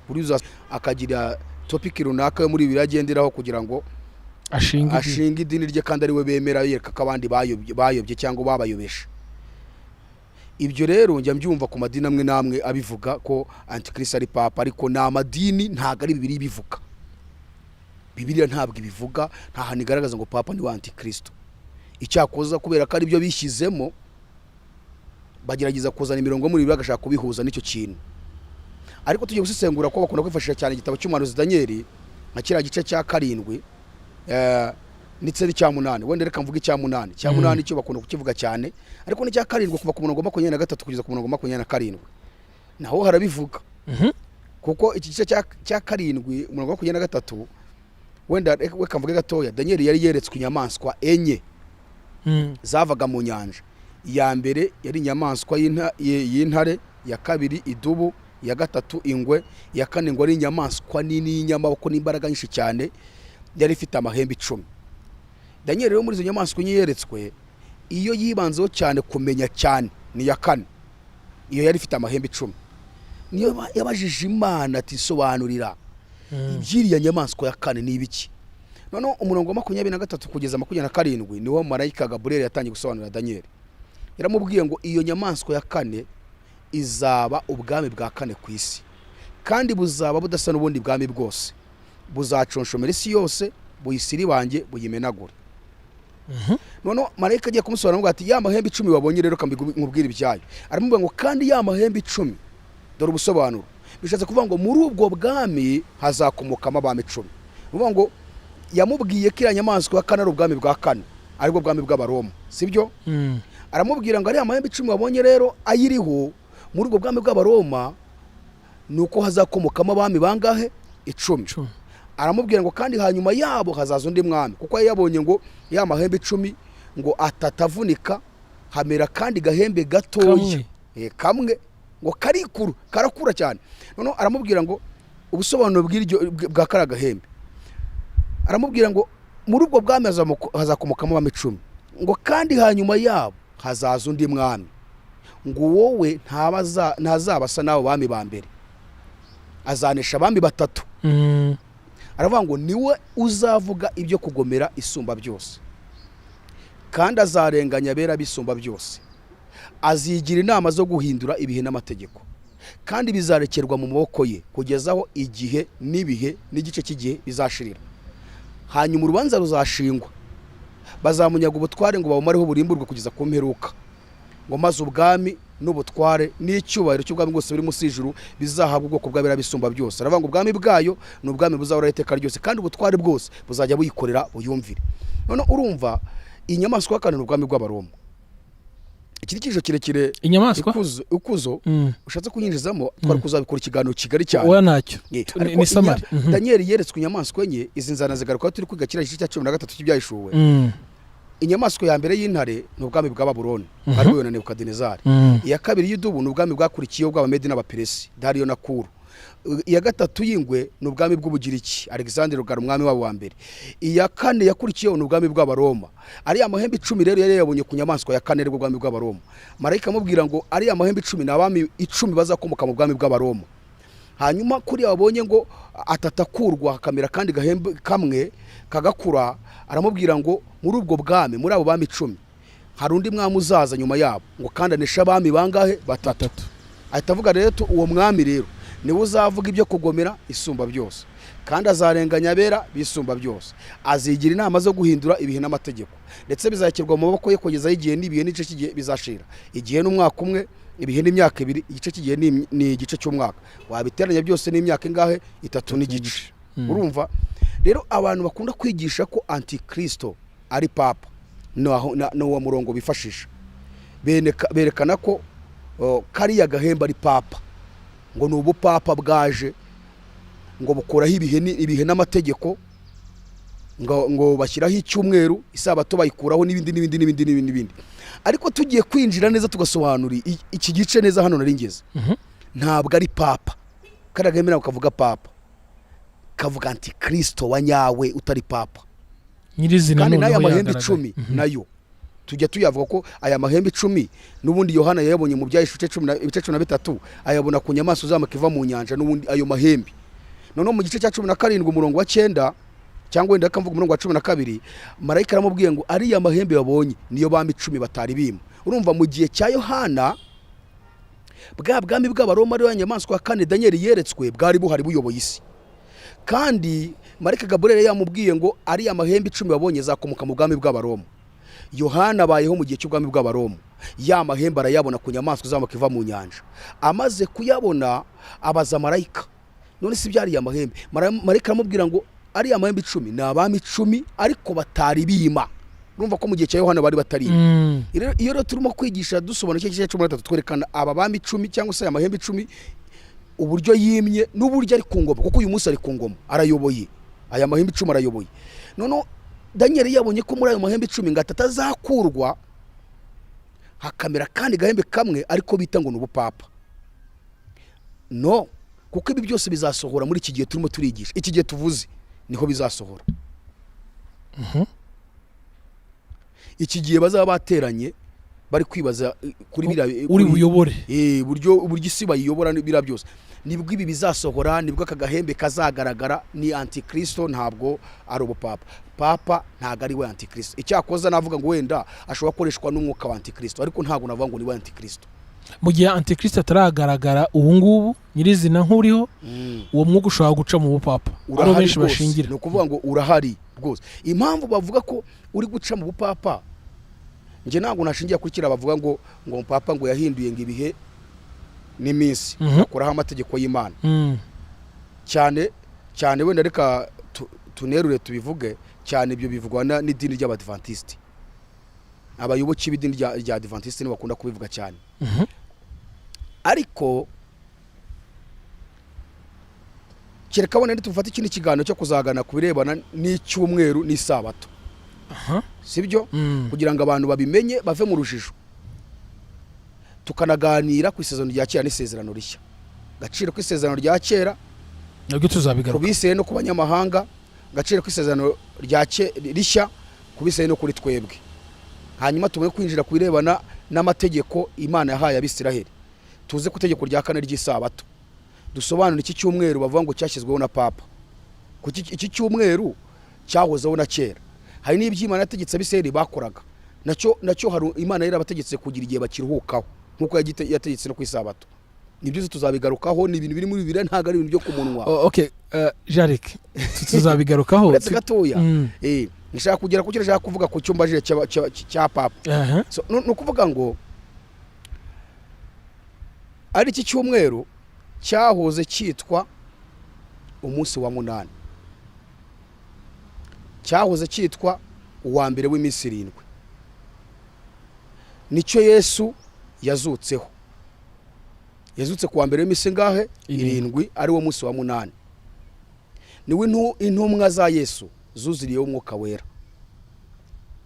buri uza akagira topic runaka yo muri biragenderaho kugira ngo ashinga idini rye, kandi ari we bemera yereka kabandi bayobye cyangwa babayobesha. Ibyo rero njya mbyumva ku madini amwe namwe abivuga ko Antikristo ari papa, ariko na amadini ntago ari Bibiliya bivuga. Bibiliya ntabwo ibivuga, nta hantu igaragaza ngo papa ni wa Antikristo. Icyakoza kubera ko ari byo bishyizemo, bagerageza kuzana imirongo muri Bibiliya agashaka kubihuza n'icyo kintu. Ariko tugiye gusesengura ko bakunda kwifashisha cyane igitabo cy'umuhanuzi Daniel nka kiriya gice cya 7, ndetse n'icya munani, wenda reka mvuge icya munani. Icya munani cyo bakunda kukivuga cyane, ariko n'icya karindwi kuva ku murongo wa 23 kugeza ku murongo wa 27 naho harabivuga. Kuko iki gice cya karindwi umurongo wa 23 wenda reka mvuge gatoya. Daniel yari yeretswe inyamaswa enye zavaga mu nyanja. Ya mbere yari inyamaswa y'intare, ya kabiri idubu, ya gatatu ingwe, ya kane ngo ari inyamaswa nini y'inyamaboko n'imbaraga nyinshi cyane yari ifite amahembe 10. Daniel rero muri izo nyamaswa yeretswe, iyo yibanzeho cyane kumenya cyane ni ya kane, iyo yari ifite amahembe 10. Niyo yabajije Imana ati sobanurira ibyiriya nyamaswa ya kane ni ibiki. Noneho umurongo wa 23 kugeza 27 niwo marayika Gabriel yatangiye gusobanurira Daniel. Yaramubwiye ngo iyo nyamaswa ya kane izaba ubwami bwa kane ku isi, kandi buzaba budasa n'ubundi bwami bwose, buzaconshomera isi yose, buyisiri banjye buyimenagure. Noneho marayika agiye kumusobanurira ngo ati ya mahembe 10 wabonye rero kambwira ibyayo. Aramubwira ngo kandi ya mahembe 10 dore ubusobanuro bishatse kuvuga ngo muri ubwo bwami hazakomokamo abami 10. Uvuga ngo yamubwiye ko inyamaswa ya kane ari ubwami bwa kane, aribwo bwami bw'Abaroma, sibyo? Aramubwira ngo ari amahembe 10 wabonye rero ayiriho muri ubwo bwami bw'Abaroma nuko hazakomokamo abami bangahe? 10. Aramubwira ngo kandi hanyuma yabo hazaza undi mwami, kuko yabonye ngo ya mahembe 10 ngo atatavunika, hamera kandi gahembe gatoya kamwe ngo karikuru karakura cyane. Noneho aramubwira ngo ubusobanuro bw'iryo bwa karagahembe, aramubwira ngo muri ubwo bwami hazakomokamo abami 10 ngo kandi hanyuma yabo hazaza undi mwami, ngo wowe ntazabasa nawe bami ba mbere, azanesha abami 3. Aravuga ngo niwe uzavuga ibyo kugomera isumba byose, kandi azarenganya abera bisumba byose, azigira inama zo guhindura ibihe n'amategeko, kandi bizarekerwa mu maboko ye kugezaho igihe n'ibihe n'igice cy'igihe bizashirira. Hanyuma urubanza ruzashingwa, bazamunyaga ubutware ngo bawumareho burimburwe kugeza ku mperuka, ngo maze ubwami n'ubutware n'icyubahiro cy'ubwami bwose buri munsi y'ijuru bizahabwa ubwoko bw'abera bisumba byose. Aravuga ngo ubwami bwayo ni ubwami buzahoraho iteka ryose, kandi ubutware bwose buzajya buyikorera buyumvire. None urumva inyamaswa ya kane ni ubwami bw'Abaroma. Ikiri kijo kirekire inyamaswa ukuzo ushatse kunyinjizamo twari kuzabikora ikiganiro kigari cyane. Oya nacyo ni samari. Daniel yeretswe inyamaswa enye, izi nzana zigaruka turi kwiga kira gice cya 13 cy'ibyahishuwe. Inyamaswa ya mbere y'intare ni ubwami bwa Babuloni, ari we na Nebukadinezari. Iya kabiri y'idubu ni ubwami bwakurikiyeho bw'Abamedi n'Abaperesi, Dariyo na Kuru. Iya gatatu y'ingwe ni ubwami bw'Ubugiriki, Alexander Rugara umwami wabo wa mbere. Iya kane yakurikiyeho ni ubwami bw'Abaroma. Ari amahembe 10 rero yari yabonye ku nyamaswa ya kane rwo bwami bw'Abaroma. Marayika amubwira ngo ari amahembe 10 n'abami 10 bazakomoka mu bwami bw'Abaroma. Hanyuma kuri abonye ngo atatakurwa hakamera kandi gahembe kamwe kagakura, aramubwira ngo muri ubwo bwami, muri abo bami 10 hari undi mwami uzaza nyuma yabo, ngo kandi anesha abami bangahe? 3. Ahita avuga rero uwo mwami rero niwe uzavuga ibyo kugomera isumba byose, kandi azarenganya abera bisumba byose, azigira inama zo guhindura ibihe n'amategeko, ndetse bizakirwa mu maboko ye kugeza igihe n'ibihe n'igice cy'igihe bizashira. Igihe n'umwaka umwe, ibihe n'imyaka 2, igice cy'igihe ni igice cy'umwaka. Wabiteranya byose n'imyaka ingahe? 3 n'igice. Urumva rero abantu bakunda kwigisha ko antikristo ari papa, no wa murongo bifashisha berekana ko kariya gahemba ari papa, ngo nubu papa bwaje ngo bukoraho ibihe n'amategeko, ngo bashyiraho icyumweru, isabato bayikuraho n'ibindi. Ariko tugiye kwinjira neza tugasobanura iki gice neza hano nari ngeze, ntabwo ari papa. Kariya gahemba nako kavuga papa, kavuga antikristo wa nyawe utari papa. Nyirizina kandi noneho n'aya mahembe 10 nayo tujya tuyavuga ko aya mahembe 10 n'ubundi Yohana yayabonye mu byahishuwe ibice 13 ayabona ku nyamaswa uzamuka iva mu nyanja, n'ubundi ayo mahembe. None mu gice cya 17 umurongo wa 9 cyangwa wenda akamvuga umurongo wa 12, marayika aramubwiye ngo ari ya mahembe babonye niyo bami 10 batari bima. Urumva mu gihe cya Yohana bwa bwami bw'Abaroma ari nyamaswa ya kane Daniel yeretswe bwari buhari buyoboye isi, kandi marayika Gabriel yamubwiye ngo ari ya mahembe 10 babonye zakomuka mu bwami bw'Abaroma. Yohana bayeho mu gihe cy'ubwami bw'Abaroma, ya mahembe arayabona ku nyamaswa uzamuka iva mu nyanja. Amaze kuyabona abaza marayika, none si byari ya mahembe. Marayika aramubwira ngo ari amahembe 10 ni abami 10 ariko batari bima. Urumva ko mu gihe cya Yohana bari batari. Iyo rero turimo kwigisha dusobanura cyo 13 twerekana aba bami 10 cyangwa se amahembe 10 uburyo yimye n'uburyo ari ku ngoma, kuko uyu munsi ari ku ngoma arayoboye, aya mahembe 10 arayoboye. None Daniel yabonye ko muri ayo mahembe 10 ngatazakurwa hakamera kandi gahembe kamwe ariko bita ngo n'ubupapa. No, kuko ibi byose bizasohora muri iki gihe turimo turigisha. Iki gihe tuvuze niho bizasohora. Iki gihe bazaba bateranye bari kwibaza kuri uri buyobore buryo isi bayiyobora bira byose. Nibwo ibi bizasohora, nibwo aka gahembe kazagaragara. Ni antikristo, ntabwo ari ubupapa. Papa ntago ari we antikristo. Icyakoza navuga ngo wenda ashobora gukoreshwa n'umwuka wa antikristo, ariko ntago navuga ngo ni we antikristo. Mu gihe antikristo ataragaragara ubu ngubu nyirizina nk'uriho, uwo mwuka ushobora guca mu bupapa. Aro benshi bashingira. Ni ukuvuga ngo urahari rwose. Impamvu bavuga ko uri guca mu bupapa, nje ntabwo nashingiye kukira bavuga ngo papa ngo yahinduye ngo ibihe n'iminsi akoraho amategeko y'Imana. cyane wenda reka tunerure tubivuge cyane. Ibyo bivugwa n'idini ry'Abadventiste. Abayoboke b'idini rya Adventiste ni bakunda kubivuga cyane. Ariko kereka bone tufata ikindi kiganiro cyo kuzagana kubirebana n'icyumweru n'isabato. Sibyo? Kugira ngo abantu babimenye bave mu rujijo. Tukanaganira ku isezerano rya kera n'isezerano rishya. Gaciro ku isezerano rya kera nabyo tuzabigaruka. Kubiseye no kubanyamahanga, gaciro ku isezerano rya rishya kubiseye no kuri twebwe. Hanyuma tumwe kwinjira kubirebana n'amategeko Imana yahaye Abisiraheli. Tuze ku tegeko rya 4 ry'isabato. Dusobanura iki cyumweru bavuga ngo cyashyizweho na papa. Kuki iki cyumweru cyahozeho na kera. Hari n'iby'Imana yategetse Abisiraheli bakoraga. Nacyo hari Imana yarabategetse kugira igihe bakiruhukaho nkuko yategetse no ku isabato. Nibyo tuzabigarukaho, ni ibintu biri muri Bibiliya, ntago ari ibintu byo kumunwa. Okay, Jarek, tuzabigarukaho. Uretse gatoya. Nishaka kugera ku kirashaka kuvuga ku cyumbajire cya papa. So no kuvuga ngo ari iki cyumweru cyahoze cyitwa umunsi wa 8. Cyahoze cyitwa uwa mbere w'iminsi 7. Nicyo Yesu yazutseho. Yazutse kuwa mbere w'iminsi ngahe 7 ari wo munsi wa 8. Niwe intumwa za Yesu zuzuriye umwuka wera.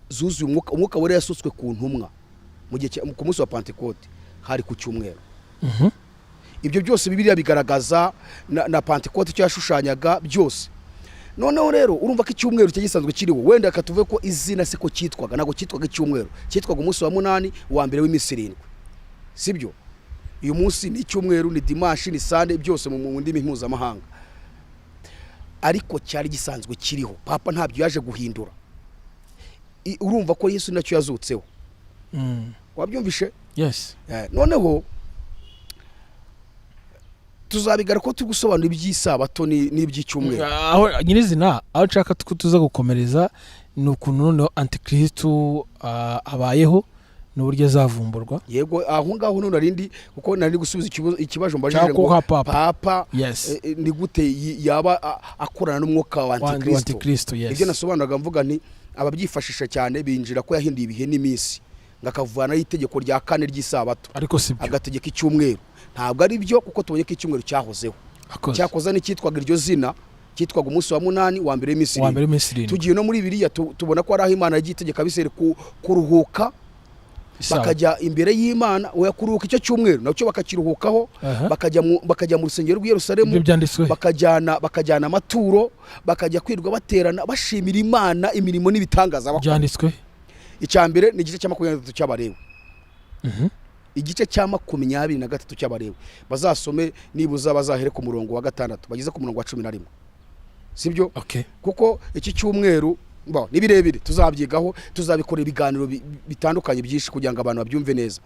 Zuzuye umwuka wera yasutswe ku ntumwa mu gihe ku munsi wa Pentecote hari ku cyumweru. Ibyo byose Bibiliya bigaragaza na Pentecote cyo yashushanyaga byose. Noneho rero urumva ko icyumweru cyagisanzwe kiriho, wenda katuve ko izina siko cyitwaga, nago cyitwaga icyumweru, cyitwaga umunsi wa 8 wa mbere w'iminsi 7. Sibyo? Uyu munsi ni icyumweru, ni dimanche, ni Sunday, byose mu ndimi mpuzamahanga. Ariko cyari gisanzwe kiriho. Papa ntabyo yaje guhindura. Urumva ko Yesu nacyo yazutseho. Wabyumvishe? Yes. Noneho tuzabigaruka ko tugusobanura iby'isabato n'iby'icyumweru. Aho nyirizina aho nshaka tuza gukomereza ni ukuntu noneho antikristo abayeho n'uburyo azavumburwa. Yego, aho ngaho none arindi kuko nari gusubiza ikibazo mbajije ngo papa ni gute yaba akorana n'umwuka wa antikristo. Ibyo nasobanuraga mvuga nti ababyifashisha cyane binjira ko yahinduye ibihe n'iminsi ngakavana itegeko rya 4 ry'isabato, ariko sibyo agategeka icyumweru. Ntabwo ari byo, kuko tubonye ko icyumweru cyahozeho. Cyakoza n'icyitwaga iryo zina, cyitwaga umunsi wa 8 wa mbere w'iminsi 7. Tugiye no muri Bibiliya tubona ko ari aho Imana yagiye itegeka Abisirayeli kuruhuka, bakajya imbere y'Imana, oya kuruhuka icyo cyumweru nacyo bakakiruhukaho, bakajya mu rusengero rw'i Yerusalemu, bakajyana amaturo, bakajya kwirwa baterana bashimira Imana imirimo n'ibitangaza bakora. Byanditswe. Icyambere ni igice cya 23 cy'Abalewi. Igice cya 23 cy'Abalewi. Bazasome nibuza bazahere ku murongo wa 6 bageze ku murongo wa 11. Sibyo? Okay. Kuko iki cyumweru ni birebire, tuzabyigaho, tuzabikora ibiganiro bitandukanye byinshi kugira ngo abantu babyumve neza.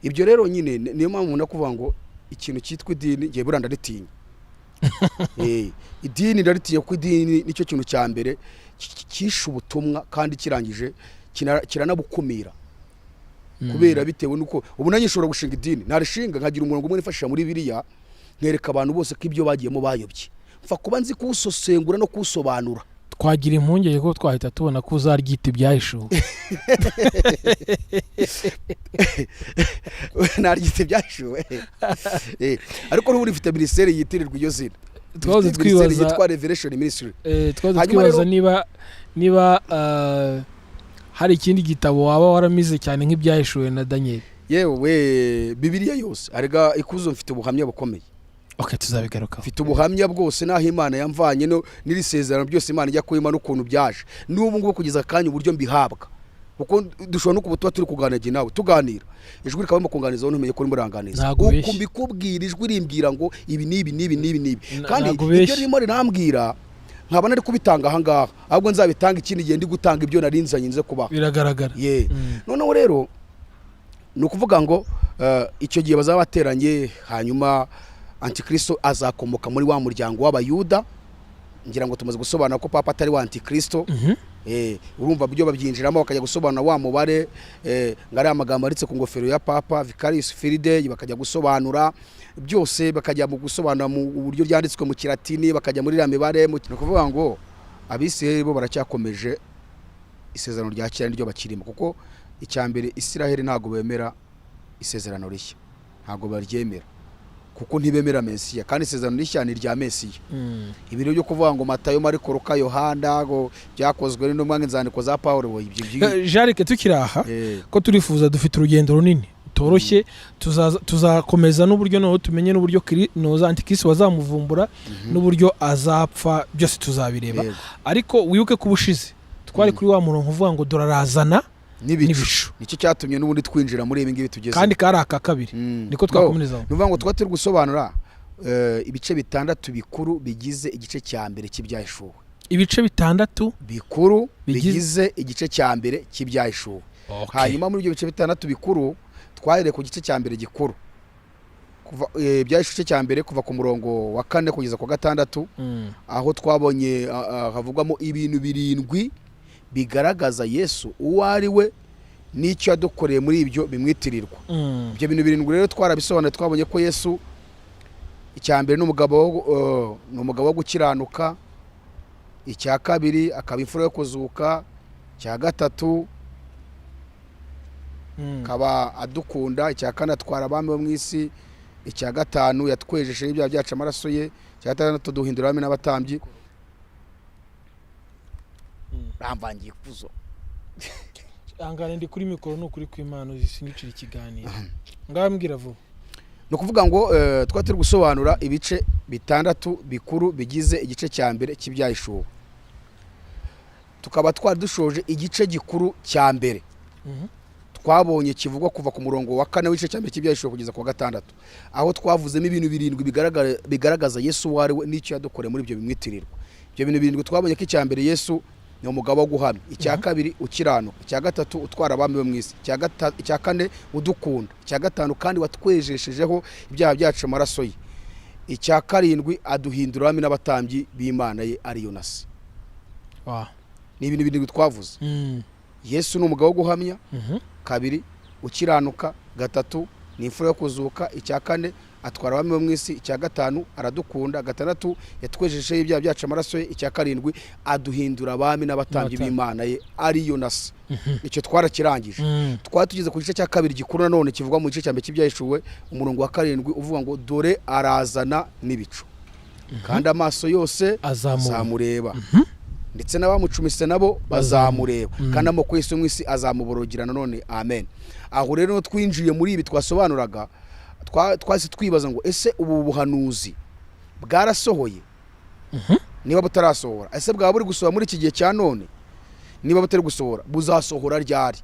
Ibyo rero nyine niyo mpamvu nakuvuga ngo ikintu cyitwa idini ngiye buranda ritinya. Idini ndaritiye ku idini nicyo kintu cya mbere kisha ubutumwa kandi kirangije kiranabukumira. Kubera bitewe nuko ubu nanyishobora gushinga idini, narishinga nkagira umurongo umwe nifashisha muri Bibiliya, nkereka abantu bose ko ibyo bagiyemo bayobye. mfa kuba nzi kuwusosengura no kuwusobanura. twagira impungenge ko twahita tubona ko uzaryita ibyahishuwe. Naryita ibyahishuwe. Ariko n'ubu rifite ministeri yitirirwa iyo zina. Twahoze twibaza yitwa Revelation Ministry. Twahoze twibaza niba hari ikindi gitabo waba waramize cyane nk'ibyahishuwe na Daniel. Yewe Bibiliya yose arega ikuzo mfite ubuhamya bukomeye. Okay, tuzabigaruka. Mfite ubuhamya bwose naho Imana yamvanye no n'Isezerano byose Imana ijya kwima n'ukuntu byaje. N'ubu ngubu kugeza kanya uburyo mbihabwa. Kuko dushobora no kubutuba turi kuganira nawe tuganira. Ijwi rikaba mukunganiza ntumenye ko muranganiza. Uko mbikubwira ijwi rimbwira ngo ibi nibi. Kandi ibyo rimo rinambwira nkabana ari kubitanga aha ngaha. Ahubwo nzabitanga ikindi gihe ndi gutanga ibyo narinzanye nze kuba. Biragaragara. Noneho rero ni ukuvuga ngo icyo gihe bazaba bateranye hanyuma Antikristo azakomoka muri wa muryango w'Abayuda. Ngira ngo tumaze gusobanura ko papa atari wa Antikristo. Urumva byo babyinjiramo bakajya gusobanura wa mubare ngari amagambo aritse ku ngofero ya papa Vicarius Filide, bakajya gusobanura byose, bakajya mu gusobanura mu buryo ryanditswe mu Kilatini, bakajya muri mibare. Ni ukuvuga ngo abisirayeli bo baracyakomeje isezerano rya kera niryo bakirimo, kuko icyambere Isiraheli ntago bemera isezerano rishya, ntago baryemera kuko ntibemera Mesiya, kandi isezerano rishya ni rya Mesiya. Ibiro byo kuvuga ngo Matayo, Mariko, Luka, Yohana ngo byakozwe n'intumwa n'inzandiko za Paulo, ibyo Jarike tukiraha ko turifuza dufite urugendo runini toroshye, tuzakomeza n'uburyo no tumenye n'uburyo noza Antikristo bazamuvumbura n'uburyo azapfa, byose tuzabireba. Ariko wibuke kubushize twari kuri wa murongo uvuga ngo dorarazana n'ibishu, nicyo cyatumye n'ubundi twinjira muri ibi ngibi tugeze, kandi kari aka kabiri niko twakomerezaho. Nuvuga ngo twatiri gusobanura ibice bitandatu bikuru bigize igice cya mbere cy'ibyahishuwe. Ibice bitandatu bikuru bigize igice cya mbere cy'ibyahishuwe. Hanyuma muri ibyo bice bitandatu bikuru twahereye ku gice cya mbere gikuru, kuva ibyahishuwe cya mbere kuva ku murongo wa 4 kugeza ku 6, aho twabonye havugwamo ibintu birindwi bigaragaza Yesu uwo ari we n'icyo yadukoreye muri ibyo bimwitirirwa. Ibyo bintu birindwi rero twarabisobanuye, twabonye ko Yesu icyambere n'umugabo wo gukiranuka, icya kabiri akaba imfura yo kuzuka, icya gatatu kaba adukunda, icya kane atwara abami bo mu isi, icya gatanu yatwejeshe ibyaha byacu amaraso ye, icya gatandatu duhindura abami n'abatambyi. Ramvangiye kuzo angane ndi kuri mikoro n'ukuri kw'Imana zisingicira ikiganiro ngambwira vuba. No kuvuga ngo twatiri gusobanura ibice bitandatu bikuru bigize igice cya mbere cy'ibyahishuwe. Tukaba twari dushoje igice gikuru cya mbere. Twabonye kivugwa kuva ku murongo wa 4 w'igice cya mbere cy'ibyahishuwe kugeza ku 6, aho twavuzemo ibintu birindwi bigaragaza Yesu wari we n'icyo yadukoreye muri ibyo bimwitirirwa. Ibyo bintu birindwi twabonye ko icya mbere Yesu ni umugabo wo guhamya, icya kabiri ukiranuka, icya gatatu utwara abami bo mu isi, icya kane udukunda, icya gatanu kandi watwejeshejeho ibyaha byacu amaraso ye, icya karindwi aduhindura abami n'abatambyi b'Imana ye ariyo nasi. Ni ibintu birindwi twavuze. Yesu ni umugabo wo guhamya, kabiri ukiranuka, gatatu ni imfura yo kuzuka, icya kane atwara abami bo mu isi, icya gatanu aradukunda, gatandatu yatwejesheho ibyaha byacu amaraso ye, icya karindwi aduhindura abami n'abatambyi b'Imana ye ariyo nasi. Icyo twarakirangije. Twari tugeze ku gice cya kabiri gikuru nanone kivugwa mu gice cya mbere cy'ibyahishuwe, umurongo wa 7 uvuga ngo dore arazana n'ibicu, kandi amaso yose azamureba, ndetse n'abamucumise nabo bazamureba, kandi amoko yose mu isi azamuborogera nanone. Amen. Aho rero twinjiye muri ibi twasobanuraga, twase twibaza ngo ese ubu buhanuzi bwarasohoye? Niba butarasohora, ese bwaba buri gusohora muri iki gihe cya none? Niba butari gusohora, buzasohora ryari?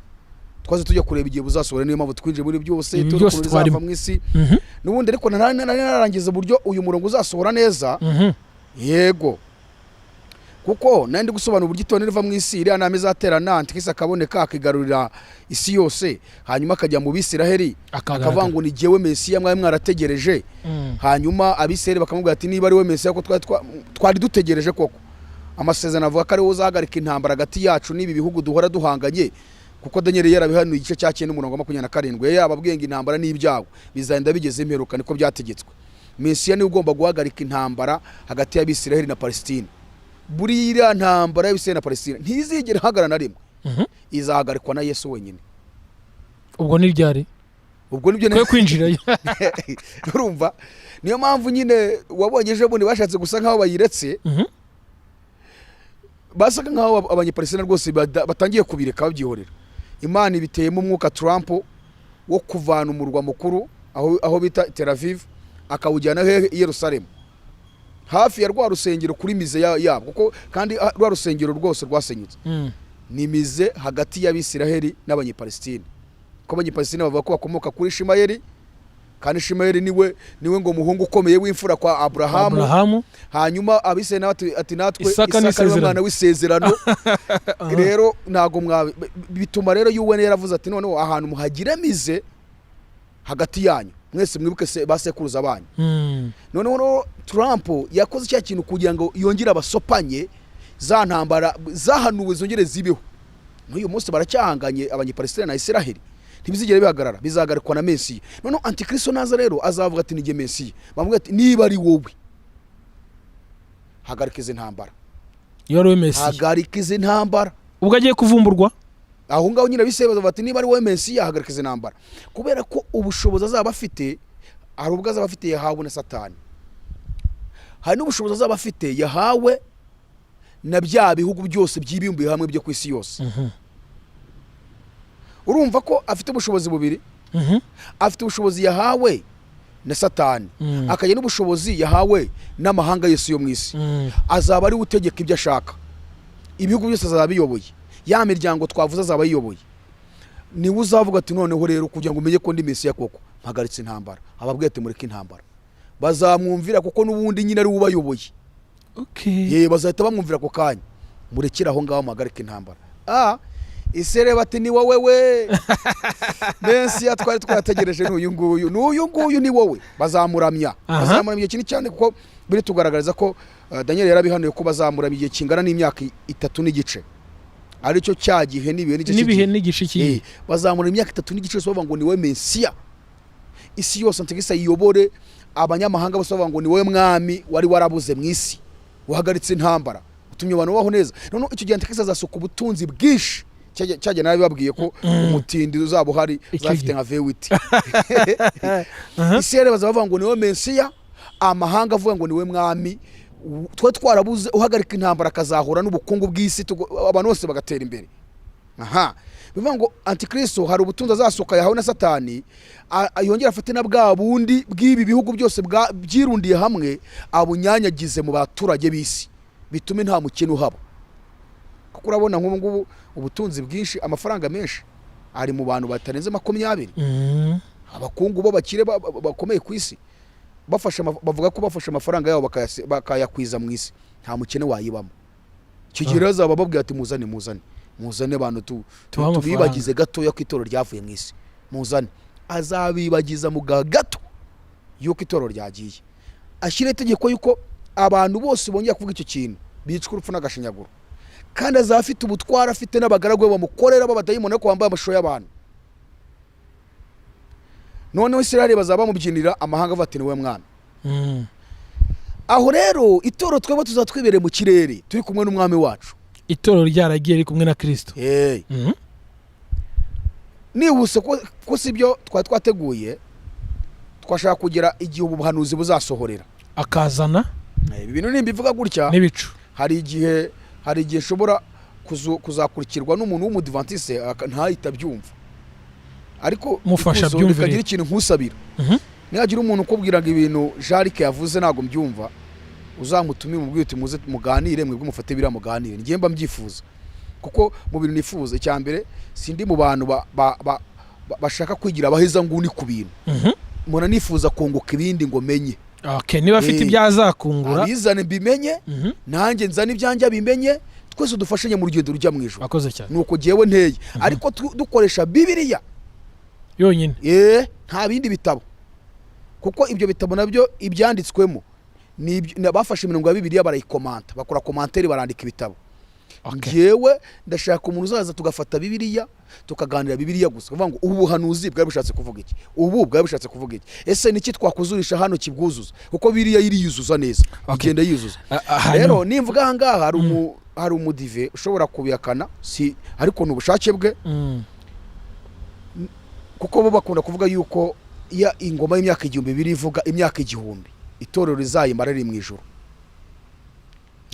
Twaze tujya kureba igihe buzasohora, niyo mpamvu twinjiye muri byose tuzava mu isi. Nubundi ariko narangiza buryo uyu murongo uzasohora neza. Yego, kuko nandi gusobanura uburyo itone riva mu isi iriya nama izaterana, Antikristo akaboneka akigarurira isi yose, hanyuma akajya mu Bisiraheli akavuga ngo ni jyewe Mesiya mwari mwarategereje. Hanyuma Abisiraheli bakamubwira ati niba ari we Mesiya ko twari dutegereje koko. Amasezerano avuga ko ari we uzahagarika intambara hagati yacu n'ibi bihugu duhora duhanganye, kuko Daniel yarabihanuye igice cya 9 umurongo wa 27 yababwiye ngo intambara n'ibyago bizagenda bigeze imperuka, niko byategetswe. Mesiya niwe ugomba guhagarika intambara hagati y'Abisiraheli na Palestine. Buriya ntambara y'Abisiraheli na Palestine ntizigera hagarana na rimwe. Izahagarikwa na Yesu wenyine. Ubwo ni ryari? Ubwo nibyo kwe kwinjirayo. Urumva niyo mpamvu nyine wabonye ejo bundi bashatse gusa nkaho bayiretse. Basaga nkaho abanyepalestina rwose batangiye kubireka babyihorera. Imana ibiteyemo umwuka Trump wo kuvana umurwa mukuru aho bita Tel Aviv akawujyana he Yerusalemu hafi ya rwa rusengero kuri mize yabo kuko kandi rwa rusengero rwose rwasenyutse. Ni mize hagati y'Abisiraheli n'abanyepalestina. Ko abanyepalestina bavuga ko bakomoka kuri Ishimayeli, kandi Ishimayeli niwe ngo muhungu ukomeye w'imfura kwa Abrahamu. Hanyuma Abisiraheli ati natwe Isaka ni umwana w'Isezerano. Rero ntago bituma rero UN yaravuze ati noneho ahantu muhagira mize hagati yanyu mwese mwibuke basekuruza banyu. Noneho Trump yakoze cya kintu kugira ngo yongere abasopanye za ntambara zahanuwe zongere zibeho. N'uyu munsi baracyahanganye abanyepalestina na Isiraheli. Ntibizigere bihagarara, bizagarikwa na Mesiya. Noneho Antikristo naza rero azavuga ati nige Mesiya. Bamubwira ati niba ari wowe hagarikize intambara. Yari we Mesiya. Hagarikize intambara. Ubwo agiye kuvumburwa? Aho ngaho nyine bisebaza bati niba ari wowe Mesiya hagarikize intambara. Kubera ko ubushobozi azaba afite ari ubwo azaba afite yahawe na Satani. Hari n'ubushobozi azaba afite yahawe na bya bihugu byose byibimbuye hamwe byo ku isi yose. Urumva ko afite ubushobozi bubiri. Afite ubushobozi yahawe na Satani, akaye n'ubushobozi yahawe n'amahanga yose yo mu isi. Azaba ari utegeka ibyo ashaka. Ibihugu byose azaba biyoboye. Ya miryango twavuze azaba yiyoboye. Ni uzavuga ati noneho rero kugira ngo umenye ko ndi Mesiya koko mpagaritse intambara. Ababwiye ati mureke intambara. Bazamwumvira kuko n'ubundi nyine ari ubayoboye. Okay. Bazahita bamwumvira ko kanya. Murekira aho ngaho muhagarike intambara. Isere bati ni wowe we. Mesiya twari twategereje n'uyu nguyu ni wowe. Bazamuramya. Bazamuramya igihe kinini cyane kuko biri tugaragariza ko Daniel yarabihanuye ko bazamuramya igihe kingana n'imyaka 3 n'igice. Aricyo cyagihe nibihe n'igice kiyi. Bazamuramya imyaka 3 n'igice so bavuga ngo ni wowe Mesiya. Isi yose Antikristo yiyobore, abanyamahanga bose bavuga ngo ni wowe mwami wari warabuze mu isi. Uhagaritse intambara. Utumye abantu baho neza. None icyo gihe Antikristo azasuka ubutunzi bwinshi. Cyajya nabi babwiye ko umutindi uzaba uhari uzafite nka V8. Isere bazavuga ngo niwe Mesiya, amahanga avuga ngo niwe mwami. Twe twarabuze uhagarika intambara kazahura n'ubukungu bw'isi abantu bose bagatera imbere. Bivuga ngo Antikristo hari ubutunzi azasoka yahawe na Satani, yongera afate na bwa bundi bw'ibi bihugu byose byirundiye hamwe abunyanyagize mu baturage b'isi, bitume nta mukene uhaba. Kuko urabona nk'ubu ngubu ubutunzi bwinshi, amafaranga menshi ari mu bantu batarenze 20. Abakungu bo bakire bakomeye ku isi bavuga ko bafashe amafaranga yabo bakayakwiza mu isi, nta mukene wayibamo. Kigira azaba babwira ati muzane abantu tubibagize gato yo kwitoro ryavuye mu isi. Muzane azabibagiza mu gato yo kwitoro ryagiye. Ashyire itegeko yuko abantu bose bongera kuvuga icyo kintu bicwa urupfu n'agashinyaguro. Kandi azafite ubutwara afite n'abagaragwe bamukorera babadayimoni ko bambaye amashusho y'abantu. Noneho Isiraheli bazaba bamubyinira, amahanga bati niwe mwana. Aho rero itoro twebwe tuzatwibereye mu kirere turi kumwe n'umwami wacu. Itoro ryaragiye ari kumwe na Kristo. Nihuse ko sibyo twateguye, twashaka kugira igihe ubuhanuzi buzasohorera akazana ibi bintu nimbivuga gutya n'ibicu. Hari igihe shobora kuzakurikirwa n'umuntu w'umudivantiste ntahita byumva, ariko mufasha byumvire kagira ikintu nkusabira. Nihagira umuntu ukubwira ngo ibintu Jarike yavuze nago mbyumva, uzamutumire mubwire uti muze muganire, mwebwe mufate bira muganire. Ngiye mba mbyifuza kuko mu bintu nifuza, icyambere sindi mu bantu bashaka kwigira abaheza nguni ku bintu. Muna nifuza kunguka ibindi ngo menye. Okay, niba afite ibyazakungura abizane bimenye, nanjye nzane ibyanjye bimenye, twese dufashanye mu rugendo rujya mu ijuru. Akoze cyane. Nuko giyewe nteye, ariko dukoresha Bibiliya yonyine. Nta bindi bitabo, kuko ibyo bitabo nabyo ibyanditswemo bafashe imirongo ya Bibiliya barayikomanta, bakora commentaire, barandika ibitabo. ngewe ndashaka umuntu uzaza tugafata Bibiliya tukaganira Bibiliya gusa kuvuga ngo ubu buhanuzi bwari bushatse kuvuga iki, ubu bwari bushatse kuvuga iki, ese niki twakuzurisha hano kibwuzuza, kuko Bibiliya iriyuzuza neza igenda yiyuzuza. Rero nimvuga aha ngaha hari umudive ushobora kubihakana ariko n'ubushake bwe, kuko bo bakunda kuvuga yuko ingoma y'imyaka 1000 birivuga imyaka 1000 itorero rizayimara riri mu ijuru.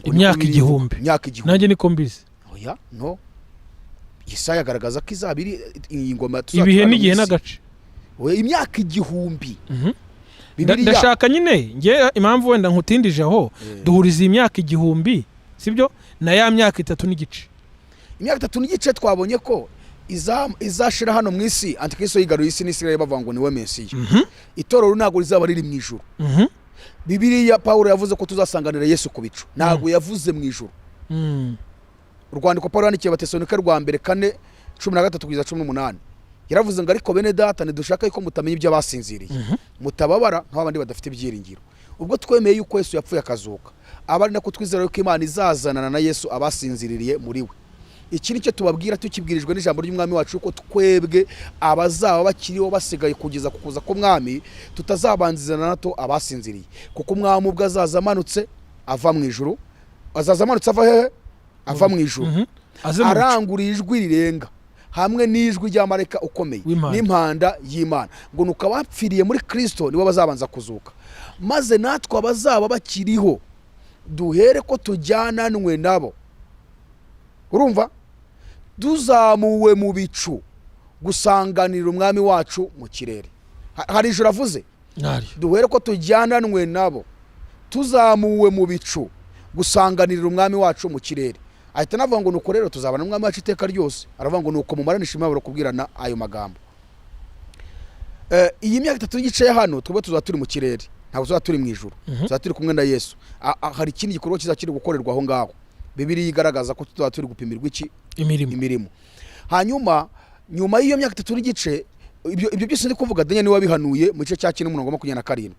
Imyaka 1000 nanjye niko mbizi. Oya no, Yesaya agaragaza ko izabiri ingoma ibihe n'igihe n'agace. We imyaka 1000. Ndashaka nyine nge impamvu wenda nkutindije aho duhuriza imyaka 1000 sibyo na ya myaka 3 n'igice. Imyaka 3 n'igice twabonye ko izashira hano mu isi, Antikristo yigaruye isi n'Isirayeli bavuga ngo niwe Mesiya. Itorero ntago rizaba riri mu ijuru. Bibiliya Paulo yavuze ko tuzasanganira Yesu ku bicu, ntago yavuze mu ijuru. Urwandiko Paulo yandikiye Abatesalonike rwa mbere 4:13-18 yaravuze ngo ariko bene data ntidushaka yuko mutamenya ibyo basinziriye, mutababara nk'abandi badafite ibyiringiro. Ubwo twemeye yuko Yesu yapfuye akazuka, abari nako twizera yuko Imana izazanana na Yesu abasinziririye muri we. Iki nicyo tubabwira tukibwirijwe n'ijambo ry'Umwami wacu ko twebwe abazaba bakiriho basigaye kugeza kukuza ko Mwami tutazabanzizana nato abasinziriye, kuko Umwami ubwo azazamanutse ava mu ijuru, azazamanutse ava hehe? Ava mu ijuru, arangurira ijwi rirenga hamwe n'ijwi ry'amarayika ukomeye n'impanda y'Imana, ngo nuko abapfiriye muri Kristo nibo bazabanza kuzuka, maze natwe abazaba bakiriho duhere ko tujyananwe nabo. Urumva? Duzamuwe mu bicu gusanganira Umwami wacu mu kirere. Hari ijuru avuze? Duhere ko tujyananwe nabo, tuzamuwe mu bicu gusanganira Umwami wacu mu kirere. Ahita navuga ngo nuko rero tuzabana n'Umwami wacu iteka ryose. Aravuga ngo nuko mumaranisha imibabaro kubwirana ayo magambo. Iyi myaka 3 n'igice hano twebwe tuzaba turi mu kirere, ntabwo tuzaba turi mu ijuru, tuzaba turi kumwe na Yesu. Hari ikindi gikorwa kizakiri gukorerwa aho ngaho. Bibiliya igaragaza ko tuzaba turi gupimirwa iki? Imirimo. Hanyuma nyuma y'iyo myaka 3 n'igice, ibyo byose ndi kuvuga Daniel niwe wabihanuye mu gice cya 4:27.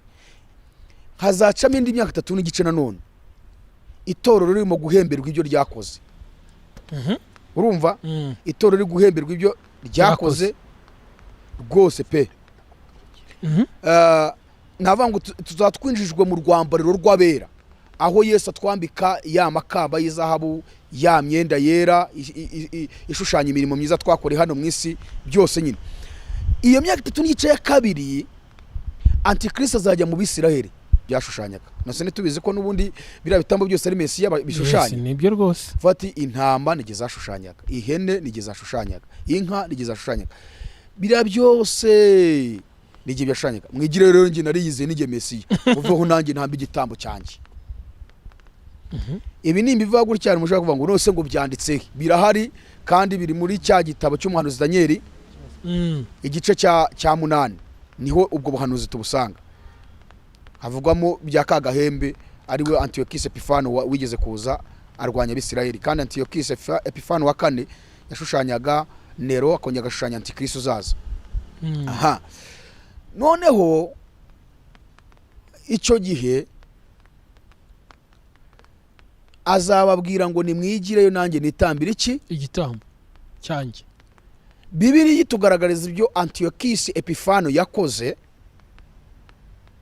Hazacamo indi myaka 3 n'igice nanone itorero ririmo guhemberwa ibyo ryakoze. Urumva? Itorero riri guhemberwa ibyo ryakoze rwose pe. Navuga ngo tuzatwinjijwe mu rwambariro rw'abera, aho Yesu atwambika ya makamba y'izahabu, ya myenda yera ishushanya imirimo myiza twakore hano mu isi byose nyine. Iyo myaka 3 n'igice ya kabiri Antikristo azajya mu Bisiraheli byashushanyaga. Nose nitubize ko nubundi bira bitambo byose ari Mesiya bishushanya. Nibyo rwose. Fati intama nigeze ashushanyaga, ihene nigeze ashushanyaga, inka nigeze ashushanyaga. Bira byose nige byashushanyaga. Mwigire rero ngi nariyize nige Mesiya. Uveho nanjye ntamba igitambo cyanjye. Ibi ni imbivuga gutya mushaka kuvuga ngo nose ngo byanditse birahari kandi biri muri cya gitabo cy'umuhanuzi Daniel igice cya 8 niho ubwo buhanuzi tubusanga. Havugwamo bya Kagahembe ariwe Antiochus Epifano wigeze kuza arwanya Abisirayeli, kandi Antiochus Epifano wa 4 yashushanyaga Nero akongera gashushanya Antikristo zaza. Aha, noneho icyo gihe azababwira ngo nimwigireyo nanjye nitambira iki? Igitambo cyanjye. Bibiliya itugaragariza ibyo Antiochus Epifano yakoze,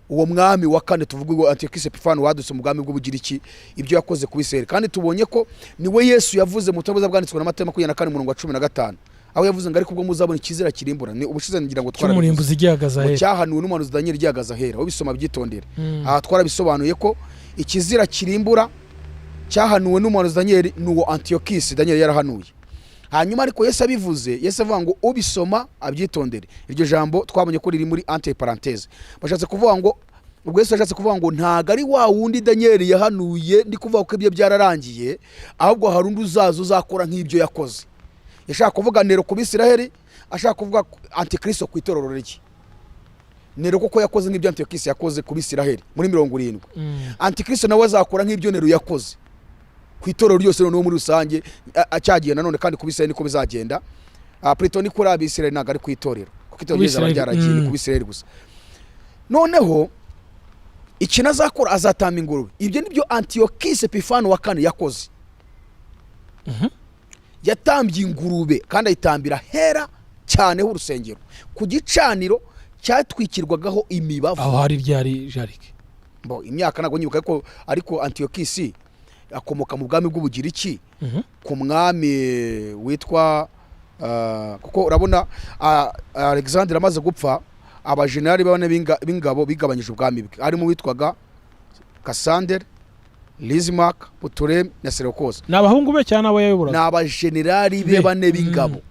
uwo mwami wa 4 tuvuga ngo Antiochus Epifano wadutse mu bwami bw'Ubugiriki, ibyo yakoze ku Bisirayeli. Kandi tubonye ko niwe Yesu yavuze mu tabuza bwanditswe na Mateo 24:15, aho yavuze ngo ariko ubwo muzabona ikizira kirimbura. Ni ubushize ngira ngo twara umurimbuzi igihagaza hera, cyahanuwe n'umuhanuzi Daniel igihagaza hera, aho bisoma byitondera. Aha twara bisobanuye ko ikizira kirimbura cyahanuwe n'umuhanuzi Daniel nuwo Antiochus Daniel yarahanuye. Hanyuma ariko Yesu abivuze, Yesu avuga ngo ubisoma abyitondere. Iryo jambo twabonye ko riri muri entre parenthèse. Bashatse kuvuga ngo ubwo Yesu yashatse kuvuga ngo ntago ari wa wundi Daniel yahanuye ndi kuvuga ko ibyo byararangiye, ahubwo hari undi uzaza uzakora nk'ibyo yakoze. Yashaka kuvuga Nero ku Bisirayeli, ashaka kuvuga Antikristo ku itorero rye. Nero koko yakoze nk'ibyo Antiochus yakoze ku Bisirayeli muri 70. Antikristo nawe azakora nk'ibyo Nero yakoze ku itorero ryose no muri rusange acyagiye nanone, kandi ku Bisirayeli niko bizagenda. Plutôt ni kuri Abisirayeli ntago ari ku itorero, kuko itorero ryaragiye ku Bisirayeli gusa. Noneho iki nazakora azatamba ingurube. Ibyo nibyo Antiochus Epifano wa 4 yakoze. yatambye ingurube kandi ayitambira hera cyane h'urusengero ku gicaniro cyatwikirwagaho imibavu. aho hari ryari Jarike? Imyaka ntabwo nyibuka ariko Antiyokisi akomoka mu bwami bw'Ubugiriki ku mwami witwa kuko urabona Alexander amaze gupfa abajenerali bane b'ingabo bigabanyije ubwami bwe, harimo witwaga Cassander, Lismark, Ptolemy na Seleucus. N'abahungu be cyane abo yayoboraga? N'abajenerali be bane b'ingabo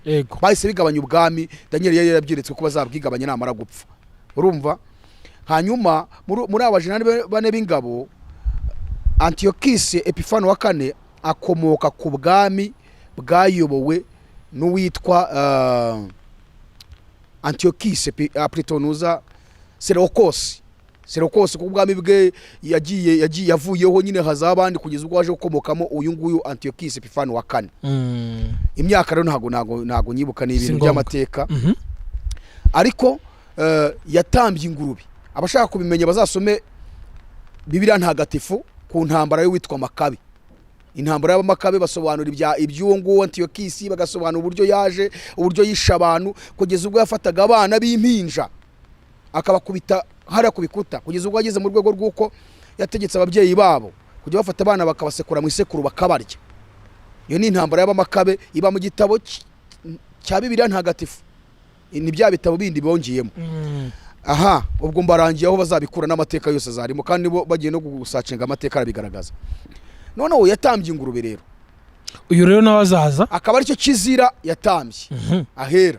bahise bigabanya ubwami. Daniel yari yabyeretswe ko bazabwigabanya namara gupfa, urumva. Hanyuma muri abajenerali bane b'ingabo Antiyokisi Epifano wa kane akomoka ku bwami bwayobowe n'uwitwa Antiyokisi Plitonuza Seleucus ku bwami bwe yavuyeho nyine hazabandi kugeza ubwo waje gukomokamo uyu nguyu Antiyokisi Epifano wa kane. Imyaka rero ntago nyibuka n'ibintu by'amateka, ariko yatambye ingurube. Abashaka kubimenya bazasome Bibiliya ntagatifu ku ntambara yo witwa Makabe. Intambara y'Abamakabe basobanura iby'uwo nguwo Antiyokisi, bagasobanura uburyo yaje, uburyo yisha abantu kugeza ubwo yafataga abana b'impinja akabakubita hariya ku bikuta, kugeza ubwo ageze mu rwego rw'uko yategetse ababyeyi babo kujya bafata abana bakabasekura mu isekuru bakabarya. Iyo ni intambara y'Abamakabe iba mu gitabo cya Bibiliya ntagatifu, ni bya bitabo bindi bongeyemo. Aha, ubwo mbarangiye aho bazabikura n'amateka yose zarimo, kandi bo bagiye no gusacinga amateka arabigaragaza. Noneho yatambye ingurube rero. Uyu rero nawazaza akaba ari cyo kizira yatambye ahera.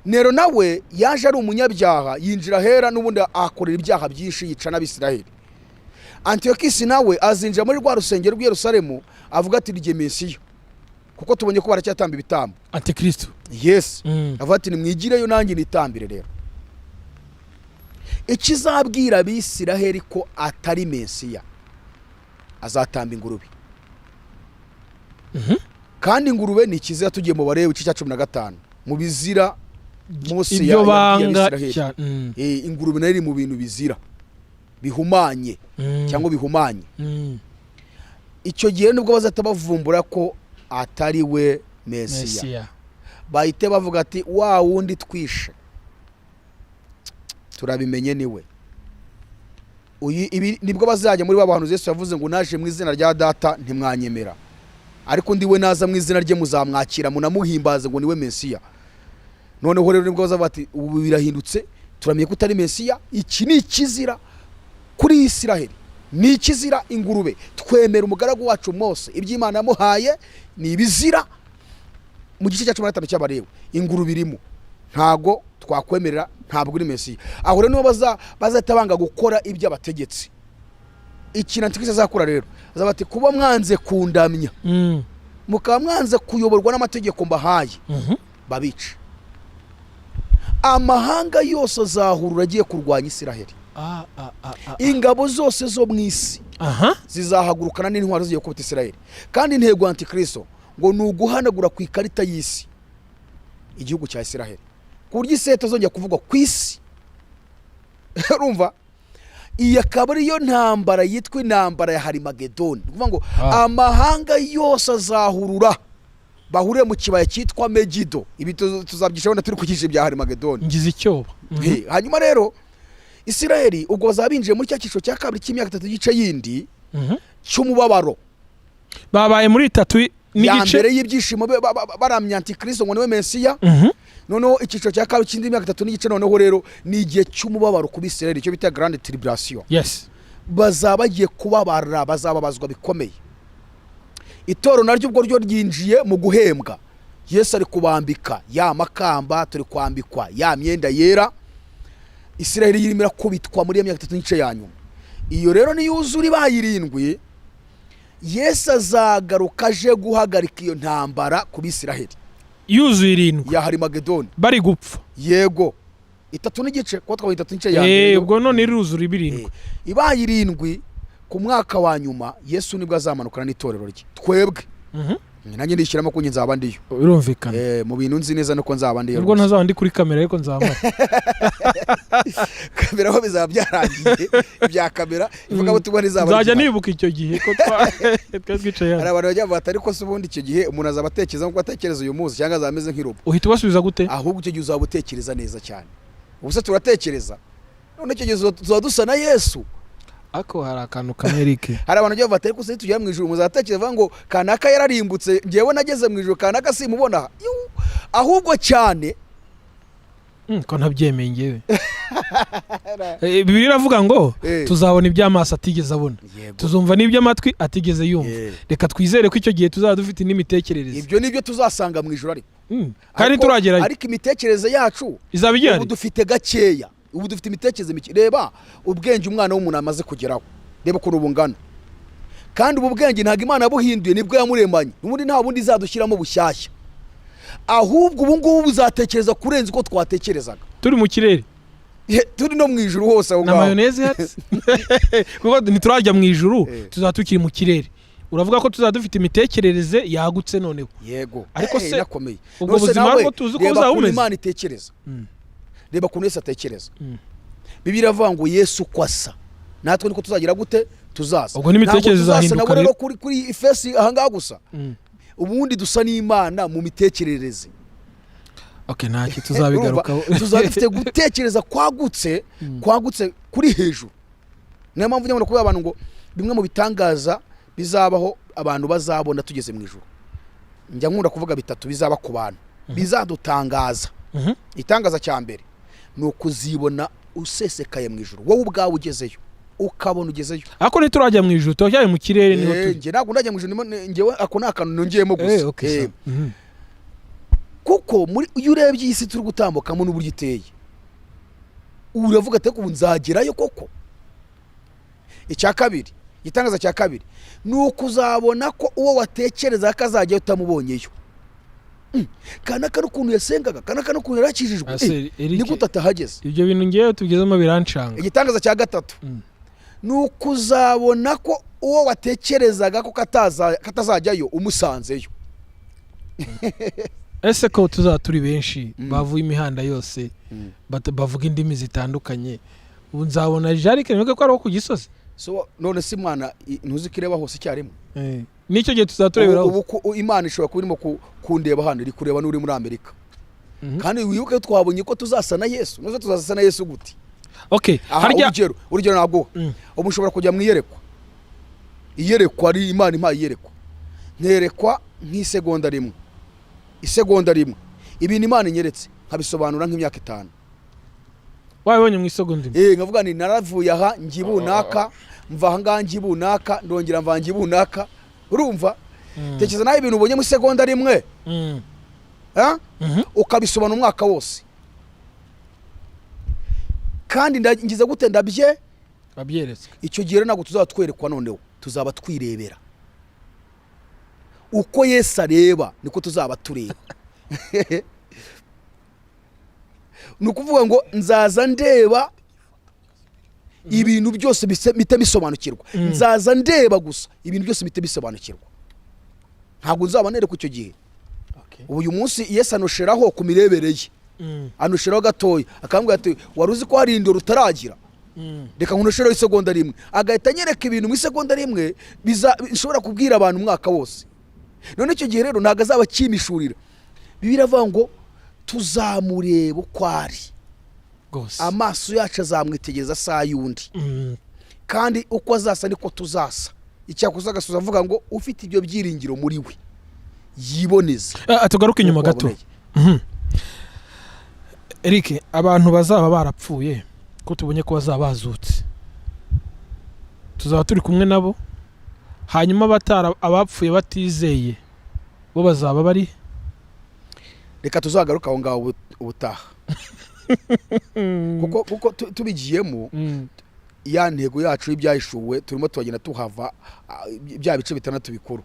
Nero nawe yaje ari umunyabyaha yinjira ahera n'ubundi akorera ibyaha byinshi yica n'Abisiraheli. Antiyokisi nawe azinjira muri rwa rusengero rw'i Yerusalemu avuga ati rye Mesiya, kuko tubonye ko baracyatamba ibitambo. Antikristo. Yes. Avuga ati nimwigireyo nanjye nitambire rero. Ikizabwira Abisiraheli ko atari Mesiya azatamba ingurube. Kandi ingurube ni ikizira tugiye mu Balewi cya 15 mu bizira Mose y'Abisiraheli. Ingurube nayo iri mu bintu bizira bihumanye cyangwa bihumanye. Icyo gihe nubwo bazata bavumbura ko atari we Mesiya, bahite bavuga ati wa wundi twishe turabimenye niwe. Ibi nibwo bazajya muri babahanuzi Yesu yavuze ngo naje mu izina rya data ntimwanyemera, ariko ndiwe naza mu izina rye muzamwakira munamuhimbaze ngo niwe Mesiya. Noneho rero nibwo bazavuga ati ubu birahindutse, turamenye ko utari Mesiya. Iki ni ikizira kuri Isiraheli, ni ikizira ingurube. Twemera umugaragu wacu Mose iby'Imana yamuhaye ni ibizira. Mu gice cya 15 cy'Abalewi ingurube irimo, ntago twakwemerera, ntabwo uri Mesiya. Aho rero bazatabanga gukora ibyo abategetsi. Ikintu Antikristo azakora rero azaba ati kuba mwanze kundamya mukaba mwanze kuyoborwa n'amategeko mbahaye babica. Amahanga yose azahurura agiye kurwanya Isiraheli. Ingabo zose zo mu isi zizahagurukana n'intwaro zigiye kubita Isiraheli. Kandi intego Antikristo ngo ni uguhanagura ku ikarita y'isi igihugu cya Isiraheli, ku buryo isi itazongera kuvugwa ku isi. Urumva? Iyi akaba ariyo ntambara yitwa intambara ya Harimagedoni. Kuvuga ngo amahanga yose azahurura bahuriye mu kibaya cyitwa Megido. Ibi tuzabyishaho na turi kukije bya Harimagedoni. Ngize icyoba. Hanyuma rero Isiraheli ubwo bazabinjiye muri cya cyiciro cya kabiri cy'imyaka 3 gice yindi cy'umubabaro. Babaye muri 3 n'igice mbere y'ibyishimo baramya Antikristo ngo niwe Mesiya. Noneho icyiciro cya kabiri cy'indi myaka 3 n'igice noneho rero ni igihe cy'umubabaro ku Bisiraheli, cyo bita Grande Tribulation. Yes. Bazabagiye kubabara, bazababazwa bikomeye. Itoro naryo ubwo ryo ryinjiye mu guhembwa. Yesu ari kubambika ya makamba, turi kwambikwa ya myenda yera. Isiraheli yirimo irakubitwa muri ya myaka 3 n'igice ya nyuma. Iyo rero ni yuzuri bayirindwi. Yesu azagaruka aje guhagarika iyo ntambara ku Bisiraheli. Yuzuye 7 ya Harimagedoni bari gupfa. Yego 3 n'igice ko twabita 3 n'igice ya mbere. Ubwo none iruzura 7. Ibaye 7 ku mwaka wa nyuma Yesu nibwo azamanukana n'itorero rye twebwe. nanjye ndishyiramo ko nzaba ndiyo birumvikana mu bintu nzi neza nuko nzaba ndiyo ubwo ntazaba ndi kuri kamera ariko nzaba kamera aho bizaba byarangiye bya kamera ivuga ngo tubone izaba nzajya nibuka icyo gihe ko twicaye hari abantu bajya bata ariko se ubundi icyo gihe umuntu azaba atekereza nko atekereza uyu munsi cyangwa azameze nk'irobo uhita ubasubiza gute ahubwo icyo gihe uzaba utekereza neza cyane ubuse turatekereza none icyo gihe tuzaba dusa na Yesu ako hari akantu kamerike hari abantu bajya bata ariko se tujya mu ijuru muzatekereza ngo kanaka yararimbutse ngewe nageze mu ijuru kanaka simubona ahubwo cyane ko ntabyemeye ngewe Bibiliya iravuga ngo tuzabona iby'amaso atigeze abona tuzumva n'iby'amatwi atigeze yumva reka twizere ko icyo gihe tuzaba dufite n'imitekerereze ibyo nibyo tuzasanga mu ijuru kandi turagerayo ariko imitekerereze yacu izaba igihari ubu dufite gakeya ubu dufite imitekerereze mike reba ubwenge umwana w'umuntu amaze kugeraho reba ukuntu bungana kandi ubu bwenge ntabwo Imana yabuhinduye nibwo yamuremanye n'ubundi nta bundi izadushyiramo bushyashya ahubwo ubu ngubu buzatekereza kurenza uko twatekerezaga turi mu kirere turi no mu ijuru hose aho ngaho na mayoneze hatse kuko ntiturajya mu ijuru tuzaba tukiri mu kirere uravuga ko tuzaba dufite imitekerereze yagutse noneho yego ariko se nakomeye ubwo buzima bwo tuzi ko buzaba bumeze Imana itekereza reba ukuntu Yesu atekereza Bibiliya iravuga ngo Yesu kwasa natwe niko tuzagira gute tuzaza ubwo n'imitekerereze izahinduka rero kuri ifesi aha ngaha gusa ubundi dusa n'Imana mu mitekerereze ntacyo tuzabigarukaho tuzaba dufite gutekereza kwagutse kuri hejuru niyo mpamvu nyamara kubera abantu ngo bimwe mu bitangaza bizabaho abantu bazabona tugeze mu ijuru njya nkunda kuvuga bitatu bizaba ku bantu bizadutangaza itangaza cya mbere ni ukuzibona usesekaye mu ijuru wowe ubwawe ugezeyo ukabona ugezeyo ariko ntiturajya mu ijuru tujyaye mu kirere niho tujye ntabwo ndajya mu ijuru ngewe ako ni akantu nongeyemo gusa kuko iyo urebye iyi si turi gutambukamo n'uburyo iteye uravuga ati ubu nzagerayo koko icya kabiri igitangaza cya kabiri ni ukuzabona ko uwo watekereza ko azajyayo utamubonyeyo kanaka n'ukuntu yasengaga kanaka n'ukuntu yarakijijwe ni gute atahageze ibyo bintu ngewe tugezemo birancanga igitangaza cya gatatu ni ukuzabona ko uwo watekerezaga ko katazajyayo umusanzeyo ese ko tuzaba turi benshi bavuye imihanda yose bavuga indimi zitandukanye ubu nzabona jarike nibuke ko ari uwo ku gisozi none si Imana ntuzi ko ireba hose icyarimwe n'icyo gihe tuzaturebera ubu Imana ishobora kuba irimo kundeba hano iri kureba n'uri muri Amerika kandi wibuke twabonye ko tuzasa na Yesu nuze tuzasa na Yesu gute harya urugero ntabwo ubu ushobora kujya mu iyerekwa ari Imana impaye iyerekwa nterekwa nk'isegonda rimwe ibintu Imana inyeretse nkabisobanura nk'imyaka 5 wabonye mu isegonda nkavuga ni naravuye aha ngibunaka mva aha ngaha ngibunaka ndongera mva ngibunaka urumva tekereza nawe ibintu ubonye mu isegonda rimwe ukabisobanura umwaka wose kandi ngize gute babyeretse icyo gihe ntabwo tuzaba twerekwa noneho tuzaba twirebera uko Yesu areba niko tuzaba tureba ni ukuvuga ngo nzaza ndeba ibintu byose bite bisobanukirwa nzaza ndeba gusa ibintu byose bite bisobanukirwa ntabwo nzaba nereka icyo gihe uyu munsi Yesu anosheraho ku mirebereye anosheraho gatoya akambwira ati wari uzi ko hari indoro utaragira reka nkunosheraho isegonda rimwe agahita anyereka ibintu mu isegonda rimwe bishobora kubwira abantu umwaka wose none icyo gihe rero ntabwo azaba akimishurira Bibiliya iravuga ngo tuzamureba uko ari amaso yacu azamwitegereza saa yundi kandi uko azasa niko tuzasa icyakoze agasoza avuga ngo ufite ibyo byiringiro muri we yiboneze tugaruke inyuma gato Eric abantu bazaba barapfuye ko tubonye ko bazaba bazutse tuzaba turi kumwe nabo hanyuma abapfuye batizeye bo bazaba bari reka tuzagaruka aho ngaho ubutaha kuko tubigiyemo ya ntego yacu y'ibyahishuwe turimo tubagenda tuhava bya bice 6 bikuru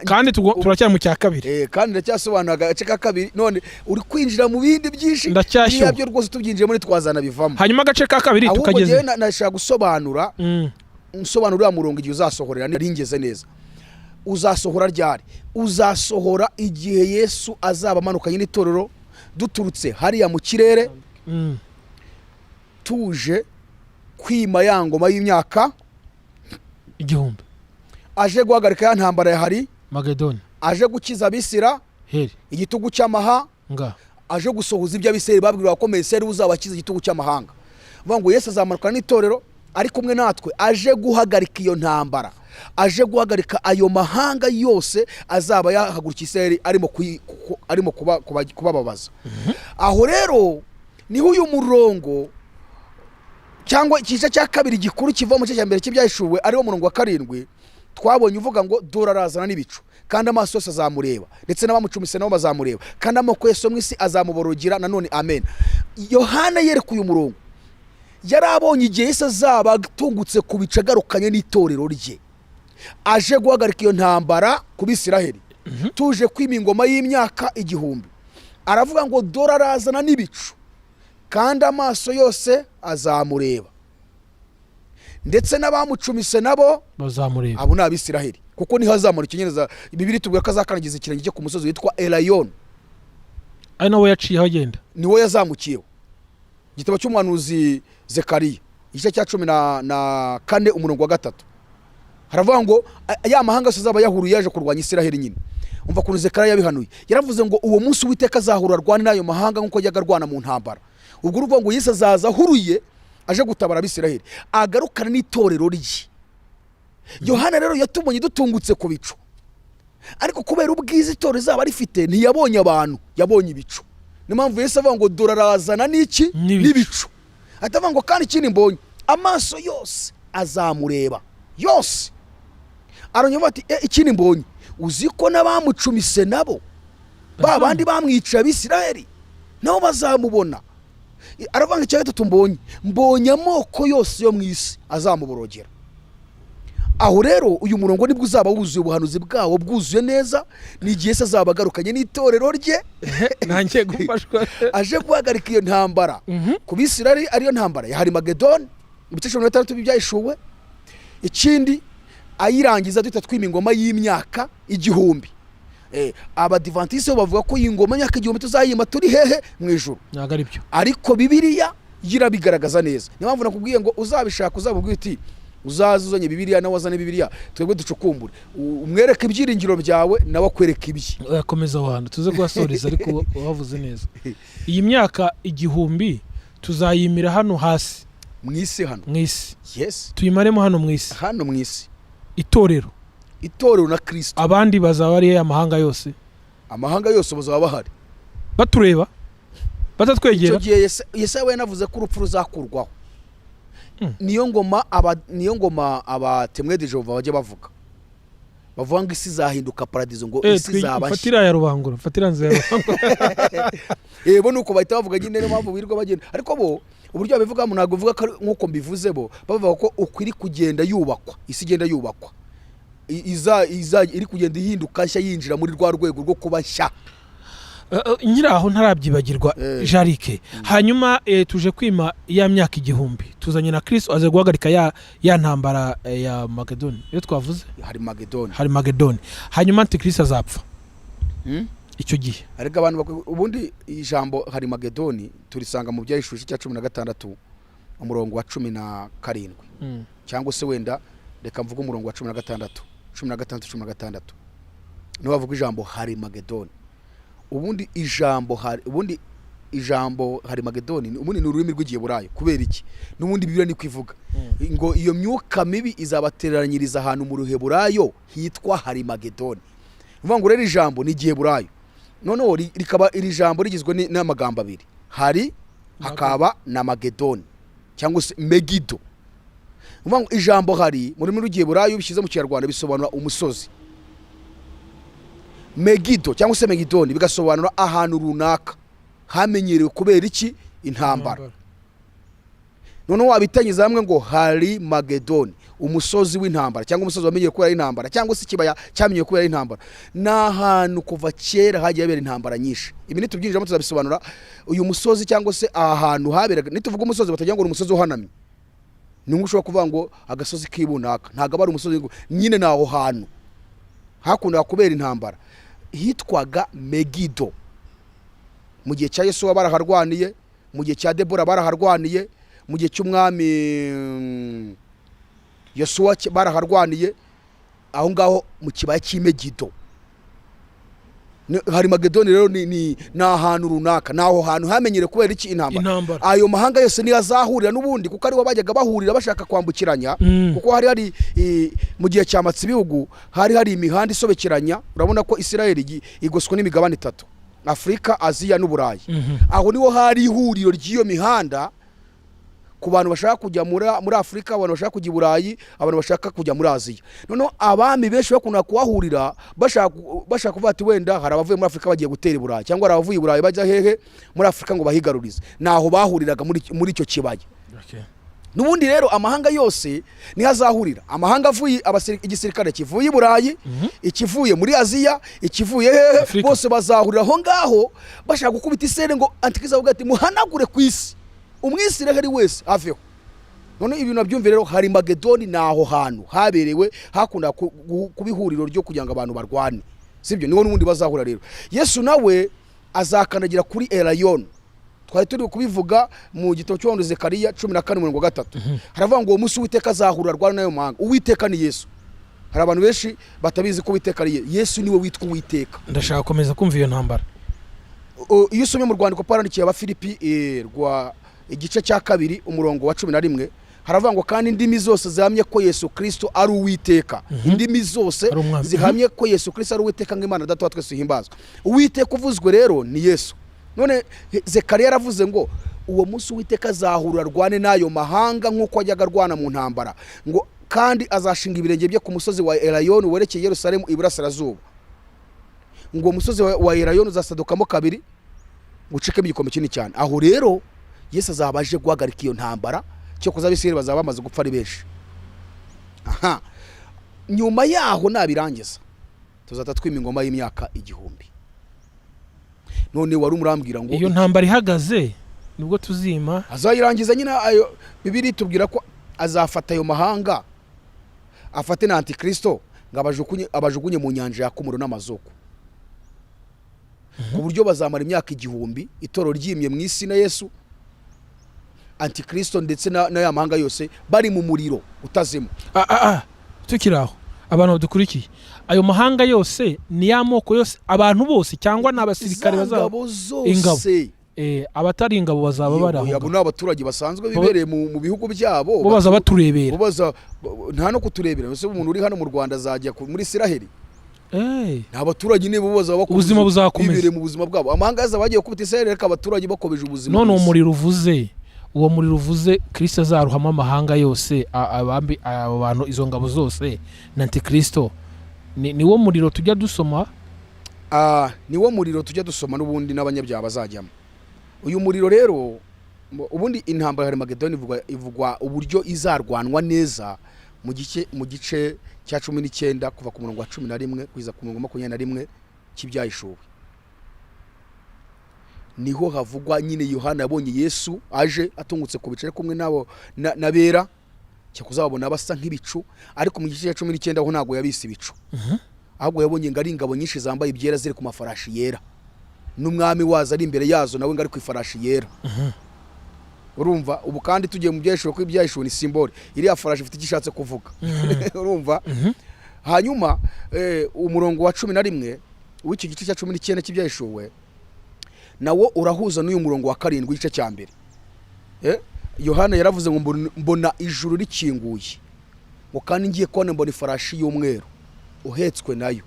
kandi turacyari mu cya kabiri kandi ndacyasobanura agace ka kabiri none uri kwinjira mu bindi byinshi byo rwose tubyinjiyemo nitwazana bivamo hanyuma agace ka kabiri tukageze ahubwo nashaka gusobanura ya murongo igihe uzasohorera ningeze neza uzasohora ryari? Uzasohora igihe Yesu azaba amanukanye n'itorero duturutse hariya mu kirere tuje kwima ya ngoma y'imyaka igihumbi, aje guhagarika ya ntambara ya hari Magedoni, aje gukiza abisira heri igitugu cy'amahanga, aje gusohoza ibyo abisirayeli babwirwa ko Meseri uzabakiza igitugu cy'amahanga. Vuga ngo Yesu azamanukana n'itorero ari kumwe natwe, aje guhagarika iyo ntambara, aje guhagarika ayo mahanga yose azaba yahagurukiye Isirayeli arimo kubababaza. Aho rero niho uyu murongo cyangwa igice cya kabiri gikuru kiva mu gice cya mbere cy'ibyahishuwe ariwo murongo wa 7 twabonye uvuga ngo dore arazana n'ibicu kandi amaso yose azamureba ndetse n'abamucumise nabo bazamureba kandi amoko yose mu isi azamuborogira. Nanone amen. Yohana yereka uyu murongo yarabonye igihe Yesu azaba atungutse ku bice agarukanye n'itorero rye, aje guhagarika iyo ntambara ku Bisiraheli, tuje kwima ingoma y'imyaka igihumbi. Aravuga ngo dore arazana n'ibicu kandi amaso yose azamureba ndetse n'abamucumise nabo bazamureba. Abo ni Abisiraheli kuko niho azamura ikinyereza. Bibiri tubwira ko azakanagiza ikirenge cye ku musozi witwa Elayon, ari nawe yaciyeho agenda, niwo yazamukiyeho. Igitabo cy'umuhanuzi Zekariya igice cya 14 umurongo wa 3 haravuga ngo ya mahanga yose azaba yahuruye yaje kurwanya Isiraheli nyine. Umva kuntu Zekariya yabihanuye, yaravuze ngo uwo munsi Uwiteka azahura arwane n'ayo mahanga nk'uko yajyaga arwana mu ntambara. Ubwo uruvuga ngo Yesu azaza ahuruye aje gutabara Abisiraheli, agarukana n'itorero rye. Yohana rero yatubonye dutungutse ku bicu, ariko kubera ubwiza itorero zaba rifite ntiyabonye abantu, yabonye ibicu. Ni mpamvu Yesu avuga ngo dore arazana n'iki n'ibicu. Atavuga ngo kandi ikindi mbonye amaso yose azamureba yose. Aronyuma ati ikindi mbonye uzi ko n'abamucumise nabo ba bandi bamwica Abisiraheli nabo bazamubona. Aravuga icya gatatu mbonye amoko yose yo mu isi azamuborogera. Aho rero uyu murongo nibwo uzaba wuzuye ubuhanuzi bwawo bwuzuye neza, ni igihe Yesu azaba agarukanye n'itorero rye nanjye gufashwa aje guhagarika iyo ntambara ku Bisiraheli, ariyo ntambara ya Harmagedoni ibice 16 by'ibyahishuwe. Ikindi ayirangiza duhita twima ingoma y'imyaka igihumbi. Abadivantiste bavuga ko iyi ngoma y'imyaka igihumbi tuzayima turi hehe mu ijuru, ntago ari byo. ariko Bibiliya yirabigaragaza neza. Niyo mpamvu nakubwiye ngo uzabishaka uzabubwira uti uzazuzanye Bibiliya nawe wazane Bibiliya twebwe ducukumbure, umwereke ibyiringiro byawe nawe akwereka ibye. Yakomeza aho hantu tuze kuhasoreza ariko wavuze neza. Iyi myaka igihumbi tuzayimira hano hasi mu isi, hano mu isi. Yes, tuyimaremo hano mu isi, hano mu isi. Itorero Na Kristo, abandi bazaba ari amahanga yose, amahanga yose bazaba bahari batureba batatwegera. Icyo gihe Yesaya yanavuze ko urupfu ruzakurwaho. Niyo ngoma abatemwe de Jehova bajya bavuga ngo isi zahinduka paradizo, ngo isi zabashye. Fatira ya rubangura, fatira nze ya rubangura. Bo nuko bahita bavuga nyine mpamvu birirwa bagenda, ariko bo uburyo babivuga mu ntago bivuga nkuko mbivuze. Bo bavuga ko ukwiri kugenda yubakwa, isi igenda yubakwa, iza iri kugenda ihinduka nshya, yinjira muri rwa rwego rwo kuba nshya. Nyiraho ntarabyibagirwa Jarike. Hanyuma tuje kwima ya myaka igihumbi, tuzanye na Kristo aze guhagarika ya ntambara ya Magedoni. Iyo twavuze Harmagedoni, hanyuma Kristo azapfa icyo gihe. Ariko abantu ubundi ijambo Harmagedoni turisanga mu byahishuwe cya 16 umurongo wa 17 cyangwa se wenda reka mvuga umurongo wa 16 niho bavuga ijambo Harmagedoni. Ubundi ijambo Harmagedoni ubundi ni ururimi rw'Igiheburayo. Kubera iki? N'ubundi Bibiliya ni kwivuga ngo iyo myuka mibi izabateranyiriza ahantu mu Ruheburayo hitwa Harmagedoni. Uvuga ngo rero ijambo ni Igiheburayo, noneho rikaba iri jambo rigizwe n'amagambo abiri, hari hakaba na Magedoni cyangwa se Megido. Uvuga ngo ijambo hari mu rurimi rw'Igiheburayo bishyize mu Kinyarwanda bisobanura umusozi. Megido cyangwa se Megidoni bigasobanura ahantu runaka hamenyerewe kubera iki? Intambara. Noneho wabitangiza hamwe ngo Harmagedoni, umusozi w'intambara cyangwa umusozi wamenyeye kubera intambara cyangwa se ikibaya cyamenyeye kubera intambara. N'ahantu kuva kera hagiye habera intambara nyinshi. Ibi nitubyinjiramo tuzabisobanura. Uyu musozi cyangwa se ahantu haberaga, nituvuga umusozi batagira ngo umusozi uhanamye, ni ushobora kuvuga ngo agasozi k'ibunaka, ntago ari umusozi nyine naho hantu. hakundaga kubera intambara hitwaga Megido. Mu gihe cya Yesu baraharwaniye, mu gihe cya Debora baraharwaniye, mu gihe cy'umwami Yosuwa baraharwaniye, aho ngaho mu kibaya cy'Imegido. Hari Magedoni rero ni ahantu runaka, naho hantu hamenyere kubera iki intambara. Ayo mahanga yose ni azahurira n'ubundi, kuko ariho bajyaga bahurira bashaka kwambukiranya, kuko hari mu gihe cya Matsibihugu hari imihanda isobekeranya. Urabona ko Isiraheli igoswe n'imigabane 3, Afrika, Aziya n'Uburayi. Aho niho hari ihuriro ry'iyo mihanda ku bantu bashaka kujya muri Afrika, abantu bashaka kujya i Burayi, abantu bashaka kujya muri Aziya. Noneho abami benshi bakunda kuhahurira bashaka kuvuga ati wenda hari abavuye muri Afrika bagiye gutera i Burayi, cyangwa abavuye i Burayi bajya hehe muri Afrika ngo bahigarurize. Naho bahuriraga muri icyo kibaya. Nubundi rero amahanga yose ni hazahurira. Amahanga avuye igisirikare kivuye i Burayi, ikivuye muri Aziya, ikivuye hehe, bose bazahurira aho ngaho bashaka gukubita isere ngo Antikristo avuga ati muhanagure ku isi umwisiraheli wese aveho. None ibintu nabyumvira rero, hari Magedoni naho hantu haberewe, hakunda kubihuriro ryo kugira ngo abantu barwane, sibyo? Niho n'ubundi bazahura rero. Yesu nawe azakanagira kuri Elayon. Twari turi kubivuga mu gitabo cyo Zekariya 14:3. Haravuga ngo uwo munsi Uwiteka azahura rwana nayo mahanga. Uwiteka ni Yesu. Hari abantu benshi batabizi ko Uwiteka ari Yesu. Niwe witwa Uwiteka. Ndashaka komeza kumva iyo ntambara. Iyo usomye mu rwandiko parandikiye Abafilipi rwa igice cya 2 umurongo wa 11, haravuga ngo kandi indimi zose zihamye ko Yesu Kristo ari Uwiteka. Indimi zose zihamye ko Yesu Kristo ari Uwiteka ng'Imana Data wa twese himbazwa. Uwiteka uvuzwe rero ni Yesu. None Zekariya yaravuze ngo uwo munsi Uwiteka azahurura rwane nayo mahanga nk'uko ajyaga rwana mu ntambara, ngo kandi azashinga ibirenge bye ku musozi wa Elayon werekeye Yerusalemu iburasirazuba. Ngo umusozi wa Elayon uzasadukamo kabiri, gucikemo igikombe kinini cyane. Aho rero Yesu azabaje guhagarika iyo ntambara, cyo kuzabisirira bazaba bamaze gupfa ari benshi. Nyuma yaho nabirangiza tuzata twima ingoma y'imyaka 1000. None wari umurambwira ngo iyo ntambara ihagaze nibwo tuzima azayirangiza nyine. Ayo Bibiri tubwira ko azafata ayo mahanga, afate na Antikristo ngo abajugunye mu nyanja ya Kumuro n'Amazoko, ku buryo bazamara imyaka 1000 itoro ryimye mu isi na Yesu, Antikristo ndetse na ya mahanga yose bari mu muriro utazima. Tukiraho abantu badukurikiye, ayo mahanga yose ni ya moko yose, abantu bose cyangwa n'abasirikare bazaba ingabo, abatari ingabo bazaba baraho. Yabo n'abaturage basanzwe bibereye mu bihugu byabo, bo baza baturebera, nta no kuturebera. Ese umuntu uri hano mu Rwanda azajya muri Isiraheli? N'abaturage nibo bazaba ubuzima buzakomeza bibereye mu buzima bwabo. Amahanga yaza bagiye kubita Isiraheli, reka abaturage bakomeje ubuzima. None umuriro uvuze, uwo muriro uvuze Kristo azaruhama amahanga yose, abambi abo bantu, izo ngabo zose na Antikristo. Niwo muriro tujya dusoma, niwo muriro tujya dusoma n'ubundi n'abanyabyaha bazajyamo. Uyu muriro rero, ubundi intambara ya Magedoni ivugwa uburyo izarwanwa neza mu gice cya 19 kuva ku murongo wa 11 kugeza ku murongo wa 21 cy'Ibyahishuwe. Niho havugwa nyine Yohana yabonye Yesu aje atungutse ku bicere kumwe nabo nabera, cyo kuzabona basa nk'ibicu, ariko mu gice cya 19 aho ntago yabise ibicu. Ahubwo yabonye ngari ingabo nyinshi zambaye ibyera ziri ku mafarashi yera, n'umwami waza ari imbere yazo nawe ngari ku ifarashi yera. Urumva? Ubu kandi tugiye mu Byahishuwe, ko Ibyahishuwe ni symbole, iriya farashi ifite igishatse kuvuga. Urumva? Hanyuma umurongo wa 11 w'iki gice cya 19 cy'Ibyahishuwe nawo urahuza n'uyu murongo wa 7 w'igice cya mbere. Yohana yaravuze ngo mbona ijuru rikinguye, ngo kandi ngiye kubona mbona ifarashi y'umweru uhetswe nayo,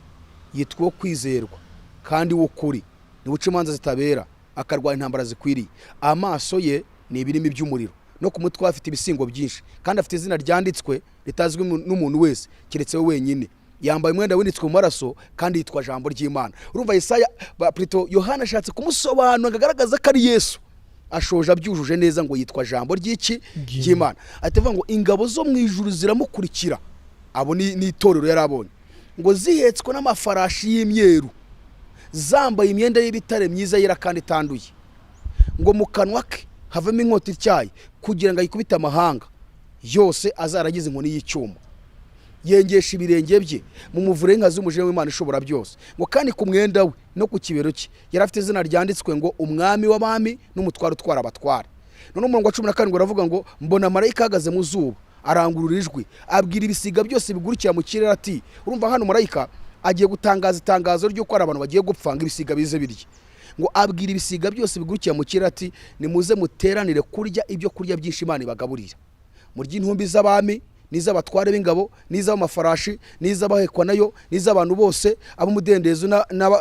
yitwa kwizerwa kandi w'ukuri, ni buca imanza zitabera, akarwanya intambara zikwiriye. Amaso ye ni ibirimi by'umuriro, no ku mutwe afite ibisingo byinshi, kandi afite izina ryanditswe ritazwi n'umuntu wese keretse we wenyine. Yambaye umwenda w'inditswe mu maraso, kandi yitwa Jambo ry'Imana. Urumva Yohana ashatse kumusobanura agaragaza ko ari Yesu, ashoje abyujuje neza ngo yitwa Jambo ry'Imana. Atavuga ngo ingabo zo mu ijuru ziramukurikira. Abo ni itorero yarabonye, ngo zihetswe n'amafarashi y'imyeru, zambaye imyenda y'ibitare myiza yera kandi itanduye, ngo mu kanwa ke havamo inkota ityaye, kugira ngo ayikubite amahanga yose azaragize inkoni y'icyuma. yengesha ibirenge bye mu muvure nka z'umujene w'Imana ishobora byose, ngo kandi ku mwenda we no ku kibero cye yari afite izina ryanditswe ngo umwami w'abami n'umutware utwara abatware. None umurongo wa 17 uravuga ngo mbona marayika ahagaze mu zuba arangurura ijwi abwira ibisiga byose bigurukira mu kirere ati, urumva hano marayika agiye gutangaza itangazo ry'uko ari abantu bagiye gupfanga ibisiga bize birye, ngo abwira ibisiga byose bigurukira mu kirere ati nimuze muteranire kurya ibyo kurya byinshi Imana ibagaburira, murya intumbi z'abami n'iz'abatware b'ingabo n'iz'amafarashi n'iz'abahekwa nayo n'iz'abantu bose ab'umudendezo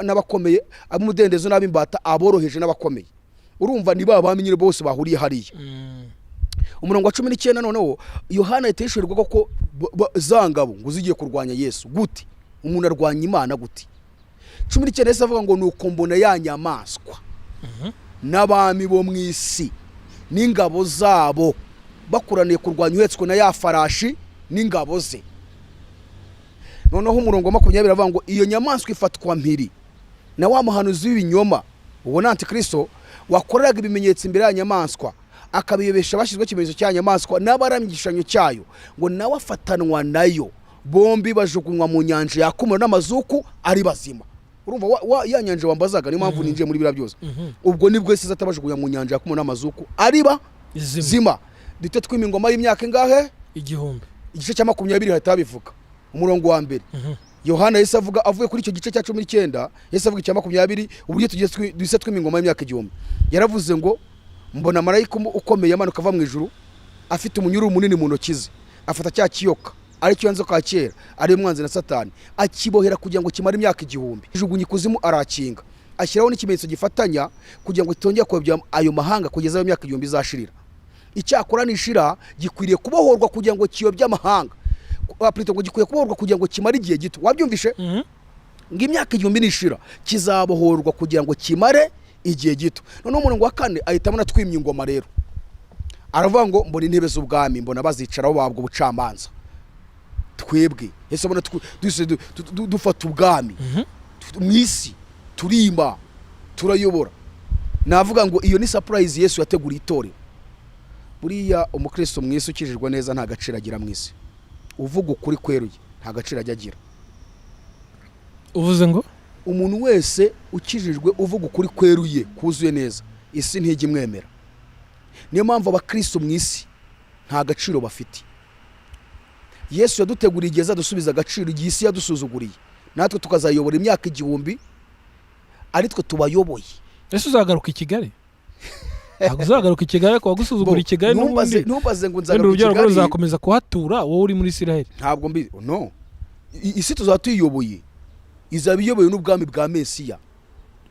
n'abakomeye ab'umudendezo n'abimbata aboroheje n'abakomeye. Urumva ni babami nyine bose bahuriye hariya. Umurongo wa 19 noneho Yohana yiteshurirwa ko zangabo ngo zigiye kurwanya Yesu. Gute umuntu arwanya Imana gute? 19 Yesu avuga ngo nuko mbona ya nyamaswa n'abami bo mu isi n'ingabo zabo bakuraniye kurwanya uhetswe na ya farashi n'ingabo ze. Noneho umurongo wa 20 avuga ngo iyo nyamaswa ifatwa mpiri na wa muhanuzi w'ibinyoma ubona Antikristo wakoreraga ibimenyetso imbere ya nyamaswa akabiyobesha bashyizwe ikimenyetso cya nyamaswa n'abaramya igishushanyo cyayo, ngo nawe afatanwa nayo bombi bajugunywa mu nyanja yakumura n'amazuku ari bazima. Urumva ya nyanja wambazaga niyo mpamvu ninjiye muri bira byose. Ubwo nibwo Yesu atabajugunya mu nyanja yakumura n'amazuku ari bazima. Dute twimingoma y'imyaka ingahe? Igihumbi. Igice cya 20 hahita bivuga umurongo wa mbere. Yohana Yesu avuga avuye kuri icyo gice cya 19 Yesu avuga icya 20 uburyo tugiye duse twimingoma y'imyaka igihumbi. Yaravuze ngo mbona marayika ukomeye amanuka ava mu ijuru afite umunyururu munini mu ntoki ze, afata cya kiyoka ari cyo yanze kwa kera ari umwanzi na Satani, akibohera kugira ngo kimare imyaka igihumbi, jugunye kuzimu arakinga, ashyiraho n'ikimenyetso gifatanya kugira ngo kitongera kwebya ayo mahanga kugeza mu myaka igihumbi izashirira. Icyakora nishira gikwiriye kubohorwa kugira ngo kiyobye amahanga, aprito ngo gikwiye kubohorwa kugira ngo kimare igihe gito. Wabyumvishe? Ngo imyaka igihumbi nishira kizabohorwa kugira ngo kimare igihe gito. None umurongo wa 4 ahitamo na twimye ingoma rero, aravuga ngo mbona intebe z'ubwami mbona bazicaraho babwo ubucamanza. Twebwe Yesu abona dufata ubwami mu isi turimba turayobora. Navuga ngo iyo ni surprise Yesu yateguriye itorero. Buriya umukristo mu isi ukijijwe neza nta gaciro agira mu isi, uvuga ukuri kweruye nta gaciro agira. Uvuze ngo umuntu wese ukijijwe uvuga ukuri kweruye kuzuye neza isi ntijye imwemera. Niyo mpamvu abakristo mu isi nta gaciro bafite. Yesu yaduteguriye igeza dusubiza agaciro igihe isi yadusuzuguriye, natwe tukazayobora imyaka igihumbi ari twe tubayoboye. Yesu uzagaruka i Kigali? Ntabwo uzagaruka i Kigali ko wagusuzugura i Kigali n'ubundi. Numbaze ngo nzagaruka i Kigali uzakomeza kuhatura wowe uri muri Isiraheli. Ntabwo mbi no. Isi tuzatuyoboye izabiyoboye n'ubwami bwa Mesiya.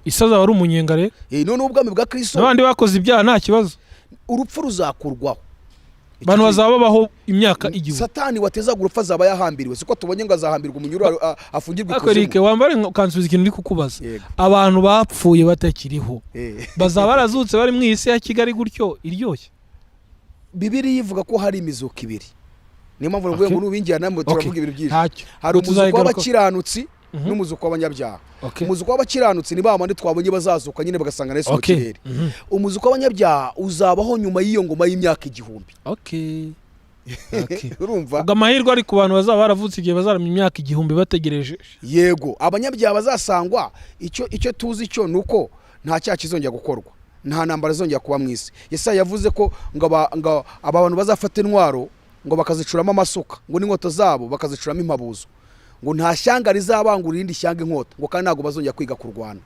Isaza wari umunyengare? None ubwami bwa Kristo. N'abandi bakoze ibyaha nta kibazo. Urupfu ruzakurwaho. Bantu bazababaho imyaka igihumbi. Satani wateza urupfu azaba yahambiriwe, siko tubonye ngo azahambirwa umunyururu afungirwa ikuzimu. Akarike wambare kansubiza ikintu ndi kukubaza. Abantu bapfuye batakiriho bazaba barazutse bari mu isi ya Kigali gutyo iryoshye. Bibiliya ivuga ko hari imizuko ibiri. Niyo mpamvu ngo ngo nubingira namwe turavuga ibintu byinshi. Hari umuzuko w'abakiranutsi n'umuzuko w'abanyabyaha. Umuzuko w'abakiranutsi ni bamande twabonye bazazuka nyine bagasanga Yesu mu kirere. Umuzuko w'abanyabyaha uzabaho nyuma y'iyo ngoma y'imyaka igihumbi. Urumva? Ubwo amahirwe ari ku bantu bazaba baravutse igihe bazaramya imyaka igihumbi bategereje. Yego, abanyabyaha bazasangwa icyo tuzi cyo nuko nta cyaha kizongera gukorwa, nta ntambara zongera kuba mu isi. Yesaya yavuze ko ngo abantu bazafata intwaro ngo bakazicuramo amasuka, ngo n'inkota zabo bakazicuramo impabuzo, ngo nta shyanga rizabangura irindi shyanga inkota, ngo kandi ntago bazongera kwiga kurwana.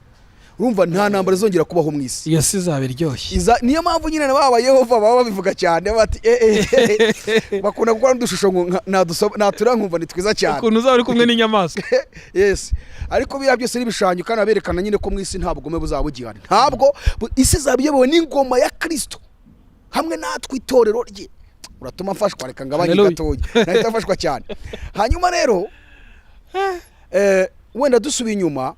Urumva nta ntambara zongera kubaho mu isi. Yesi zabe ryoshye. Niyo mpamvu nyine baba Yehova baba babivuga cyane bati bakunda gukora n'udushusho ngo natura nkumva ni twiza cyane. Ukuntu uzaba uri kumwe n'inyamaswa. Yes. Ariko biriya byose n'ibishushanyo kandi aberekana nyine ko mu isi nta bugome buzaba bugihari. Ntabwo isi zabiyobowe n'ingoma ya Kristo hamwe natwe itorero rye. Uratuma mfashwa reka ngabanye gatoya. Nahita mfashwa cyane. Hanyuma rero wenda dusubiye inyuma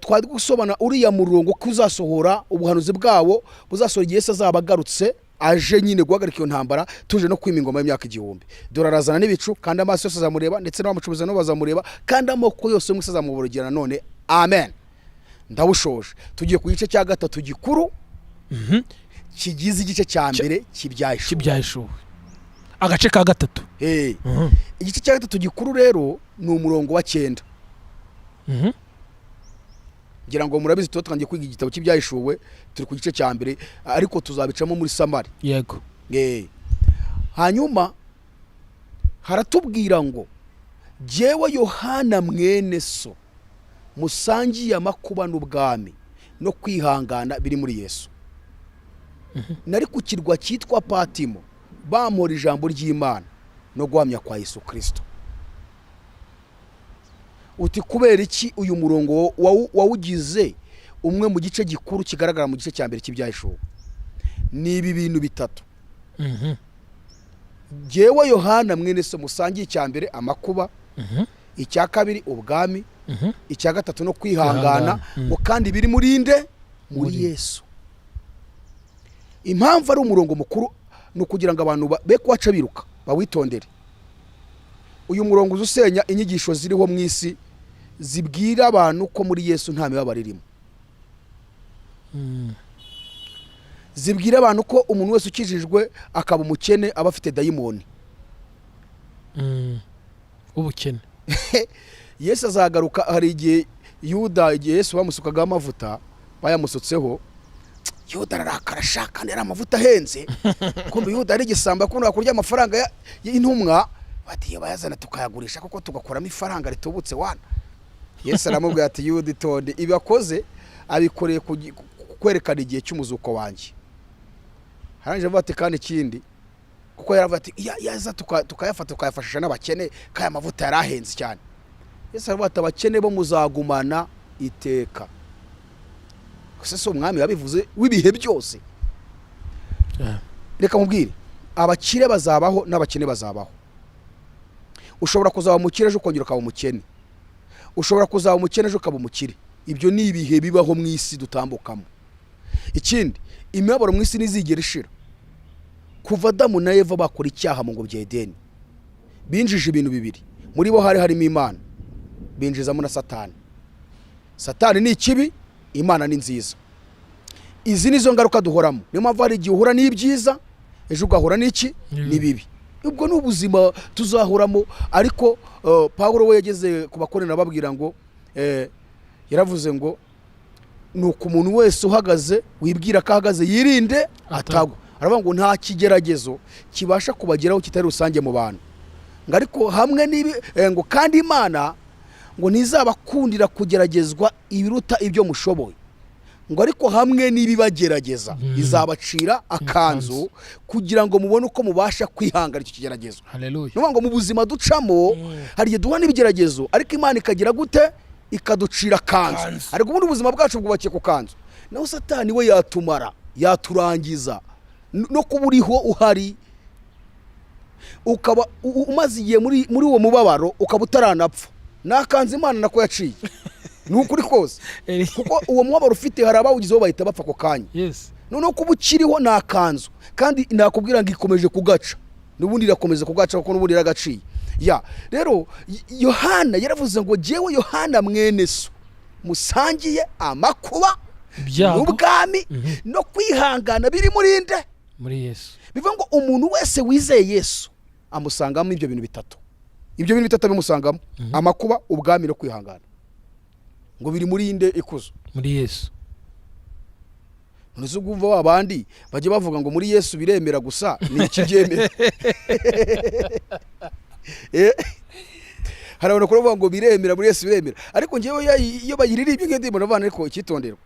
twari gusobana uriya murongo kuzasohora ubuhanuzi bwawo buzasohora igihe Yesu azaba agarutse aje nyine guhagarika iyo ntambara tuje no kwima ingoma y'imyaka igihumbi. Dore arazana n'ibicu kandi amaso yose azamureba ndetse n'abamucuruza no bazamureba kandi amoko yose mwese azamuborogera none. Amen. Ndabushoje. Tugiye ku gice cya gatatu gikuru kigize igice cya mbere kibyahishwe. agace ka gatatu. Igice cya gatatu gikuru rero ni umurongo wa 9. ngira ngo murabizi tutangiye kwiga igitabo cy'ibyahishuwe turi ku gice cya mbere ariko tuzabicamo muri samari. Yego. Hanyuma haratubwira ngo jewe Yohana mwene so musangiye amakuba n'ubwami no kwihangana biri muri Yesu. Nari ku kirwa cyitwa Patimo bamora ijambo ry'Imana no guhamya kwa Yesu Kristo. Uti kubera iki uyu murongo wawugize umwe mu gice gikuru kigaragara mu gice cya mbere cy'ibyahishuwe? Ni ibi bintu bitatu. Jewe Yohana mwene so musangiye icya mbere amakuba, icya kabiri ubwami, icya gatatu no kwihangana ngo kandi biri muri nde? Muri Yesu. Impamvu ari umurongo mukuru no kugira ngo abantu be kwaca biruka bawitondere. Uyu murongo uzusenya inyigisho ziriho mu isi zibwira abantu ko muri Yesu nta mibabaro irimo. Zibwira abantu ko umuntu wese ukijijwe akaba umukene aba afite dayimoni. Ubukene. Yesu azagaruka, hari igihe Yuda, igihe Yesu bamusukaga amavuta bayamusutseho, Yuda ararakara shaka ndera amavuta ahenze. Kumbe Yuda ari gisamba kuno kurya amafaranga y'intumwa, bati bayazana tukayagurisha kuko tugakoramo ifaranga ritubutse wana. Yesu aramubwira ati Yuda itonde, ibibakoze abikoreye kwerekana igihe cy'umuzuko wanjye. Haranje bati kandi ikindi kuko yaravuga ati yaza tukayafata tukayafashisha n'abakene kaya mavuta yarahenze cyane. Yesu aravuga ati abakene bo muzagumana iteka. Kose umwami yabivuze wibihe byose. Reka mubwire abakire bazabaho n'abakene bazabaho. Ushobora kuzaba umukire ejo ukongera ukaba umukene. Ushobora kuzaba umukene ejo ukaba umukire. Ibyo ni ibihe bibaho mu isi dutambukamo. Ikindi imibabaro mu isi nizigera ishira. Kuva Adamu na Eva bakora icyaha mu ngo bya Edeni, binjije ibintu bibiri. Muri bo harimo Imana, binjizamo na Satani. Satani ni ikibi, Imana ni nziza. Izi nizo ngaruka duhoramo. Niyo mpamvu hari igihe uhura n'ibyiza ejo ugahura n'iki n'ibibi. Ubwo ni ubuzima tuzahoramo. Ariko Pawulo we yageze ku bakorera babwira ngo yaravuze ngo nuko umuntu wese uhagaze wibwira ko ahagaze yirinde atagwa. Aravuga ngo nta kigeragezo kibasha kubageraho kitari rusange mu bantu. Ngo ariko hamwe n'ibi ngo kandi Imana ngo ntizabakundira kugeragezwa ibiruta ibyo mushoboye. Ngo ariko hamwe n'ibibagerageza izabacira akanzu kugira ngo mubone uko mubasha kwihangana icyo kigeragezo. Haleluya. Nuko ngo mu buzima ducamo hari duhura n'ibigeragezo ariko Imana ikagira gute? Ikaducira kanzu. Ariko ubundi ubuzima bwacu bwubakiye ku kanzu. Naho Satani we yatumara, yaturangiza no kuburiho uhari ukaba umaziye muri uwo mubabaro ukaba utaranapfa. Nakanze Imana nako yaciye. Nukuri kose. Kuko uwo mubabaro ufite hari abawugizeho bahita bapfa ko kanya. Yes. None kuba ukiriho nakanzu kandi nakubwira ngo ikomeje kugaca. Nubundi irakomeza kugaca kuko nubundi iragaciye. Ya, rero Yohana yaravuze ngo jewe Yohana mwene so musangiye amakuba n'ubwami no kwihangana biri muri nde? Muri Yesu. Bivuga ngo umuntu wese wizeye Yesu amusangamo ibyo bintu bitatu. Ibyo bintu bitatu bimusangamo amakuba, ubwami no kwihangana. Ngo biri muri nde? Ikuzo. Muri Yesu. None ugumva abandi baje bavuga ngo muri Yesu biremera gusa ni ikibyemera. Harabona kuvuga ngo biremera muri Yesu biremera. Ariko ngewe iyo bayirira ibyo ngende mbona abana ariko ikitonderwa.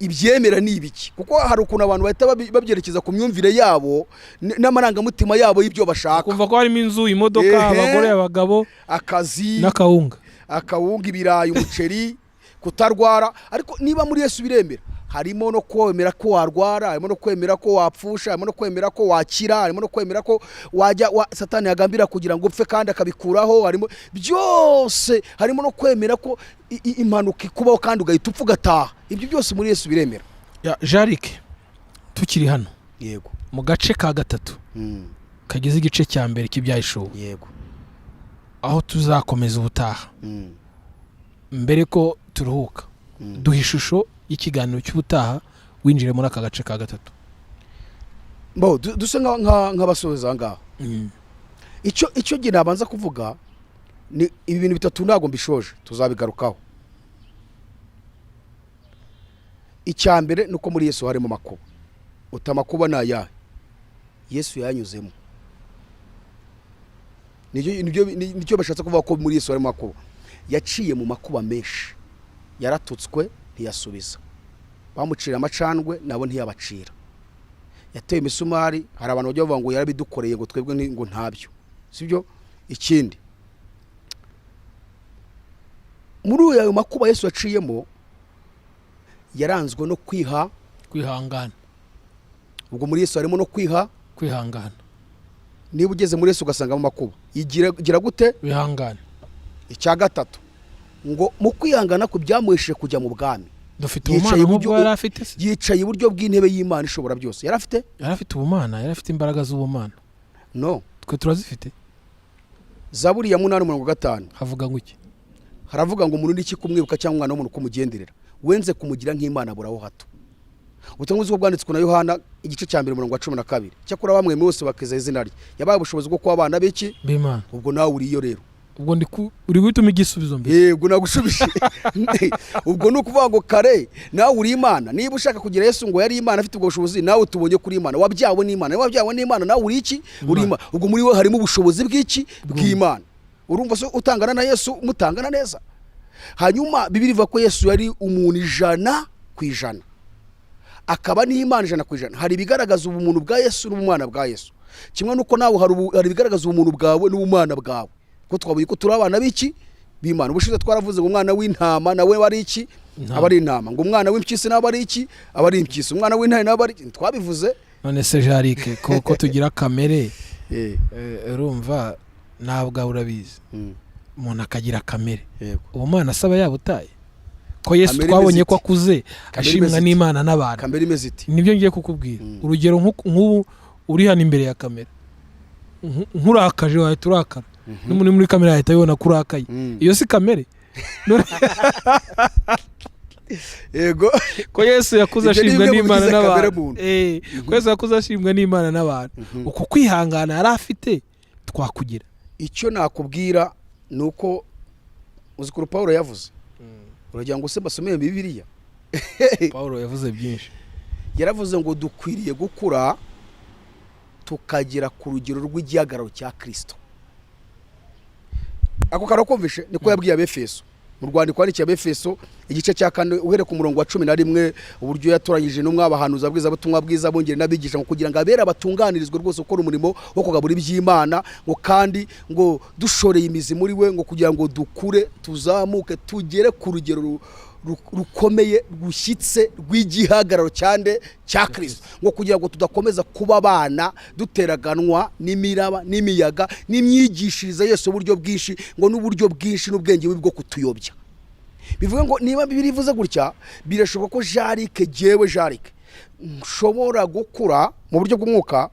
Ibyemera ni ibiki? Kuko hari ukuntu abantu bahita babyerekeza ku myumvire yabo n'amarangamutima yabo y'ibyo bashaka. Kumva ko harimo inzu, imodoka, abagore, abagabo, akazi, n'akawunga, ibirayi, umuceri, kutarwara. Ariko niba muri Yesu biremera, harimo no kwemera ko warwara, harimo no kwemera ko wapfusha, harimo no kwemera ko wakira, harimo no kwemera ko wajya Satani yagambira kugira ngo upfe kandi akabikuraho, harimo byose, harimo no kwemera ko impanuka ikubaho kandi ugahita upfa ugataha. Ibyo byose muri Yesu biremera. Ya Jarike tukiri hano. Yego. Mu gace ka gatatu. Kagize igice cya mbere cy'ibyahishuwe. Yego. Aho tuzakomeza ubutaha. Mbere ko turuhuka. Duha ishusho y'ikiganiro cy'ubutaha winjire muri aka gace ka gatatu. Bo duse nk'abasoza ngaho. icyo gihe nabanza kuvuga ni ibi bintu bitatu ntabwo mbishoje, tuzabigarukaho. Icya mbere nuko muri Yesu harimo makuba. Utamakuba na ayahe? Yesu yanyuzemo. Nicyo bashatse kuvuga ko muri Yesu harimo makuba. Yaciye mu makuba menshi, yaratutswe ntiyasubiza, bamucira amacandwe nabo ntiyabacira, yateye imisumari, hari abantu bajya bavuga ngo yarabidukoreye ngo twebwe ngo ntabyo, sibyo? Ikindi, muri ayo makuba Yesu yaciyemo yaranzwe no kwihangana. Ubwo muri Yesu harimo no kwihangana. Niba ugeze muri Yesu ugasanga mu makuba igira gute? Wihangana. Icya gatatu, ngo mu kwihangana ku byamuheshe kujya mu bwami. Dufite ubumana nk'ubwo yari afite se? Yicaye iburyo bw'intebe y'Imana ishobora byose. Yari afite ubumana, yari afite imbaraga z'ubumana. No, twe turazifite. Zaburi ya 8:5 havuga ngo iki? Haravuga ngo umuntu n'iki kumwibuka cyangwa umwana w'umuntu kumugenderera, wenze kumugira nk'Imana buraho hato. Ubutumwa bwo bwanditswe na Yohana igice cya 12. Cyakora bamwe bose bakeza izina rye, yabaye ubushobozi bwo kuba abana b'iki? B'Imana. Ubwo nawe uriyo rero. Ubwo uri gutuma igisubizo mbere. Yego nagushubishe. Ubwo nukuvuga ngo kare nawe uri Imana. Niba ushaka kugira Yesu ngo yari Imana afite ubwo bushobozi, nawe tubonye kuri Imana. Wabyawe n'Imana, nawe uri iki? Uri Imana. Ubwo muri we harimo ubushobozi bw'iki? Bw'Imana. Urumva so utangana na Yesu mutangana neza. Hanyuma Bibiri ivuga ko Yesu yari umuntu 100%. Akaba ni Imana 100%. Hari bigaragaza ubumuntu bwa Yesu n'ubumana bwa Yesu. Kimwe nuko nawe hari bigaragaza ubumuntu bwawe n'ubumana bwawe. Ko twabuye ko turi abana b'iki? B'Imana. Ubushize twaravuze ngo umwana w'intama nawe wari iki? Abari intama. Ngo umwana w'impyisi nawe ari iki? Abari impyisi. Umwana w'intare nawe ari twabivuze. None se Jarike ko tugira kamere urumva ntabwo urabizi. Umuntu akagira kamere. Ubumana asaba yabutaye. Ko Yesu twabonye ko akuze ashimwa n'Imana n'abantu. Kamere imeze iti. Nibyo ngiye kukubwira. Urugero nk'ubu uri hano imbere ya kamera. Nkurakaje wahita urakara. N'umuntu muri kamera yahita yibona kurakaye. Iyo si kamere. Yego. Ko Yesu yakuze ashimwa n'Imana n'abantu. Ko Yesu yakuze ashimwa n'Imana n'abantu. Uko kwihangana yari afite twakugira. Icyo nakubwira nuko uzikuru Paulo yavuze. Uragira ngo se basomeye Bibiliya. Paulo yavuze byinshi. Yaravuze ngo dukwiriye gukura tukagira ku rugero rw'igihagararo cya Kristo. Ako karakumvishe niko yabwiye Abefeso. Mu rwandiko rwandikira Abefeso igice cya 4 uhere ku murongo wa 11 uburyo yatoranyije no mwabahanuza abwiza butumwa bwiza bongere nabigisha ngo kugira ngo abera batunganirizwe rwose ukora umurimo wo kugabura iby'Imana, ngo kandi ngo dushoreye imizi muri we, ngo kugira ngo dukure tuzamuke tugere ku rugero rukomeye rushyitse rw'igihagararo cyande cya Kristo, ngo kugira ngo tudakomeza kuba abana duteraganwa n'imiraba n'imiyaga n'imyigishirize Yesu uburyo bwinshi, ngo n'uburyo bwinshi n'ubwenge bwo kutuyobya. Bivuga ngo niba Bibiri ivuze gutya, birashoboka ko Jarike nshobora gukura mu buryo bw'umwuka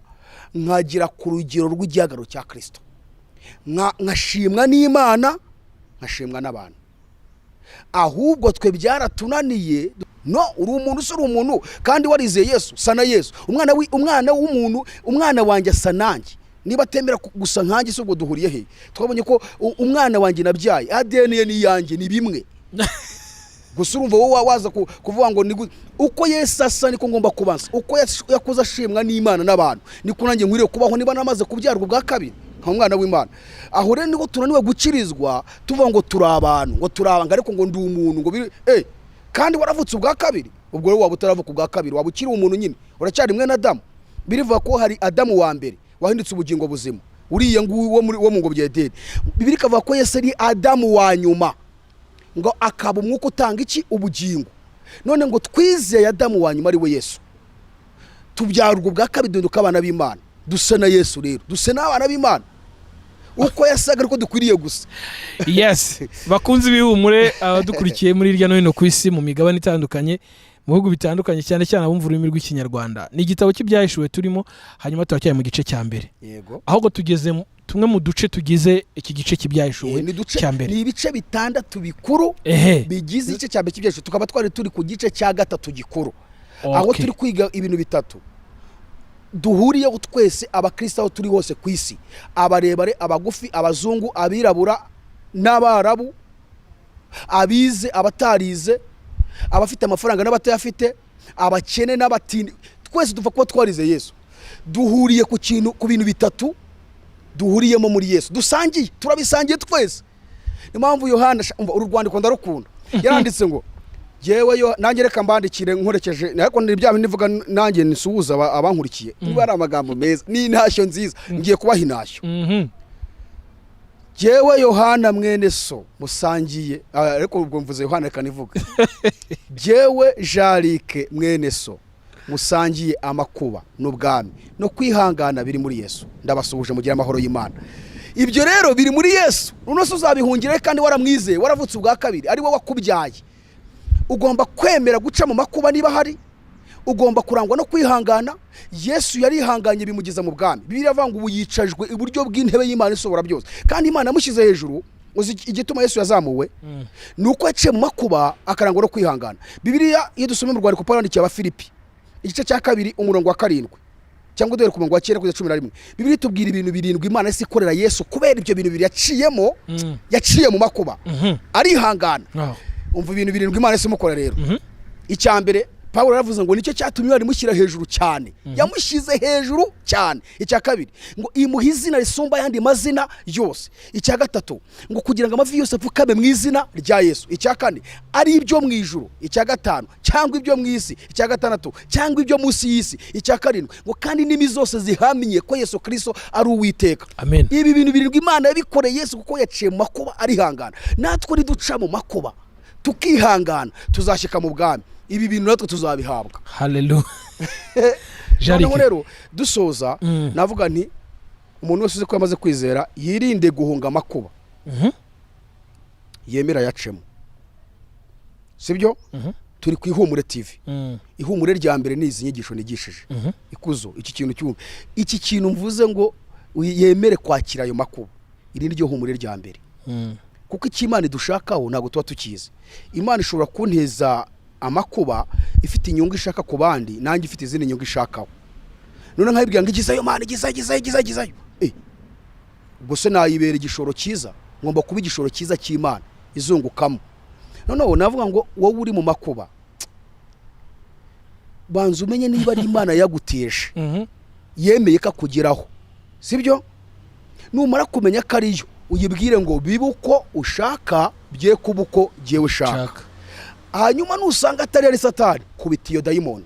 nkagira ku rugero rw'igihagararo cya Kristo, nkashimwa n'Imana, nkashimwa n'abantu. Ahubwo twe byaratunaniye. No, uri umuntu usura umuntu kandi warizeye Yesu, sana Yesu. Umwana w'umuntu, umwana wanjye sanange. Niba temera gusa nkanjye se ubwo duhuriye he? Twabonye ko umwana wanjye nabyaye ADN ye ni yanjye ni bimwe. Gusa urumva wowe waza kuvuga ngo uko Yesu asa niko ngomba kubanza. Uko yakoze ashimwa n'Imana n'abantu, niko nanjye nkwiriye kubaho niba namaze kubyarwa bwa kabiri umwana w'Imana. Aho rero niko tunaniwe gukirizwa tuvuga ngo turi abantu, ngo turabanga ariko ngo ndi umuntu ngo kandi waravutse ubwa kabiri. Ubwo rero waba utaravuka ubwa kabiri, waba ukiri umuntu nyine, uracyari mwe na Adamu. Birivuga ko hari Adamu wa mbere wahindutse ubugingo buzima, uriya nguwo wo mu ngo byedede. Bibiri kavuga ko Yesu ari Adamu wa nyuma, ngo akaba umwuka utanga iki? Ubugingo. None ngo twizeye Adamu wa nyuma ari we Yesu, tubyarwa ubwa kabiri duhinduka abana b'Imana. Dusa na Yesu rero, dusa n'abana b'Imana uko yasaga ariko dukwiriye gusa. Yes, bakunze ibihumure abadukurikiye muri irya no hino ku isi mu migabane itandukanye, mu bihugu bitandukanye, cyane cyane abumva ururimi rw'Ikinyarwanda. Ni igitabo cy'ibyahishwe turimo, hanyuma turacyari mu gice cya mbere. Yego. Ahubwo tugeze tumwe mu duce tugize iki gice cy'ibyahishwe cya mbere. Ni ibice 6 bikuru bigize igice cya mbere cy'ibyahishwe. Tukaba twari turi ku gice cya 3 gikuru. Aho turi kwiga ibintu bitatu. duhuriyeho twese abakristo aho turi hose ku isi, abarebare, abagufi, abazungu, abirabura n'abarabu, abize, abatarize, abafite amafaranga n'abatayafite, abakene n'abatindi, twese dupfa kuba twarize Yesu. Duhuriye ku bintu bitatu duhuriyemo muri Yesu, dusangiye, turabisangiye twese. Ni mpamvu Yohana, uru rwandiko ndarukunda, yaranditse ngo jewe nanjye reka mbandikire nkorekeje, ariko n'ibya bintu nivuga nanjye nisuhuza abankurikiye, niba ari amagambo meza n'intashyo nziza, ngiye kubaha intashyo. Jewe Yohana mwene so musangiye, ariko ubwo mvuze Yohana reka nivuga jewe Jarike mwene so musangiye amakuba n'ubwami no kwihangana biri muri Yesu, ndabasuhuje mugira amahoro y'Imana. Ibyo rero biri muri Yesu, nonese uzabihungire kandi waramwizeye, waravutse ubwa kabiri, ari wowe wakubyaye. Ugomba kwemera guca mu makuba niba hari, ugomba kurangwa no kwihangana. Yesu yarihanganye bimugeza mu bwami. Bibiliya avuga ngo ubu yicajwe iburyo bw'intebe y'Imana isobora byose, kandi Imana yamushyize hejuru. Uzi igituma Yesu yazamuwe nuko yaciye mu makuba akarangwa no kwihangana. Bibiliya iyo dusomye mu rwandiko Pawulo yandikiye Abafilipi igice cya 2 umurongo wa 7 cyangwa duhere ku murongo wa 9 kugeza 11, Bibiliya tubwira ibintu birindwi Imana isi ikorera Yesu kubera ibyo bintu biri yaciyemo, yaciye mu makuba arihangana. Umva ibintu birindwi Imana isi imukora rero. Icyambere Pawulo yaravuze ngo nicyo cyatumye ari mushyira hejuru cyane, yamushyize hejuru cyane. Icya kabiri ngo imuha izina risumba yandi mazina yose. Icya gatatu ngo kugira ngo amavi yose apfukame mu izina rya Yesu. Icya kane ari ibyo mu ijuru. Icya gatanu cyangwa ibyo mu isi. Icya gatandatu cyangwa ibyo munsi y'isi. Icya karindwi ngo kandi n'imi zose zihamye ko Yesu Kristo ari Uwiteka. Amen. Ibi bintu birindwi Imana yabikoreye Yesu kuko yaciye mu makuba arihangana. Natwe niduca mu makuba tukihangana tuzashyika mu bwami. Ibi bintu natwe tuzabihabwa. Haleluya. Jarike rero dusoza navuga nti umuntu wese uzi ko yamaze kwizera yirinde guhunga amakuba. Yemera yacemo. Sibyo? Turi ku IHUMURE TV. IHUMURE rya mbere ni izi nyigisho nigishije. Ikuzo iki kintu cyumva. Iki kintu mvuze ngo yemere kwakira ayo makuba. Iri ryo IHUMURE rya mbere. Kuko iki Imana dushakaho ntago tuba tukizi. Imana ishobora kunteza amakuba ifite inyungu ishaka ku bandi, nanjye ifite izindi nyungu ishakaho. None nkayibwira ngo igizayo Mana, igizayo. Gusa nayibera igishoro cyiza, ngomba kuba igishoro cyiza cy'Imana izungukamo. Noneho navuga ngo wowe uri mu makuba, banza umenye niba ari Imana yaguteje, yemeye kakugeraho. Sibyo? Numara kumenya ko ariyo, uyibwire ngo bibuko ushaka bye kubuko giye ushaka. Hanyuma nusanga atari ari Satani, kubita iyo dayimoni.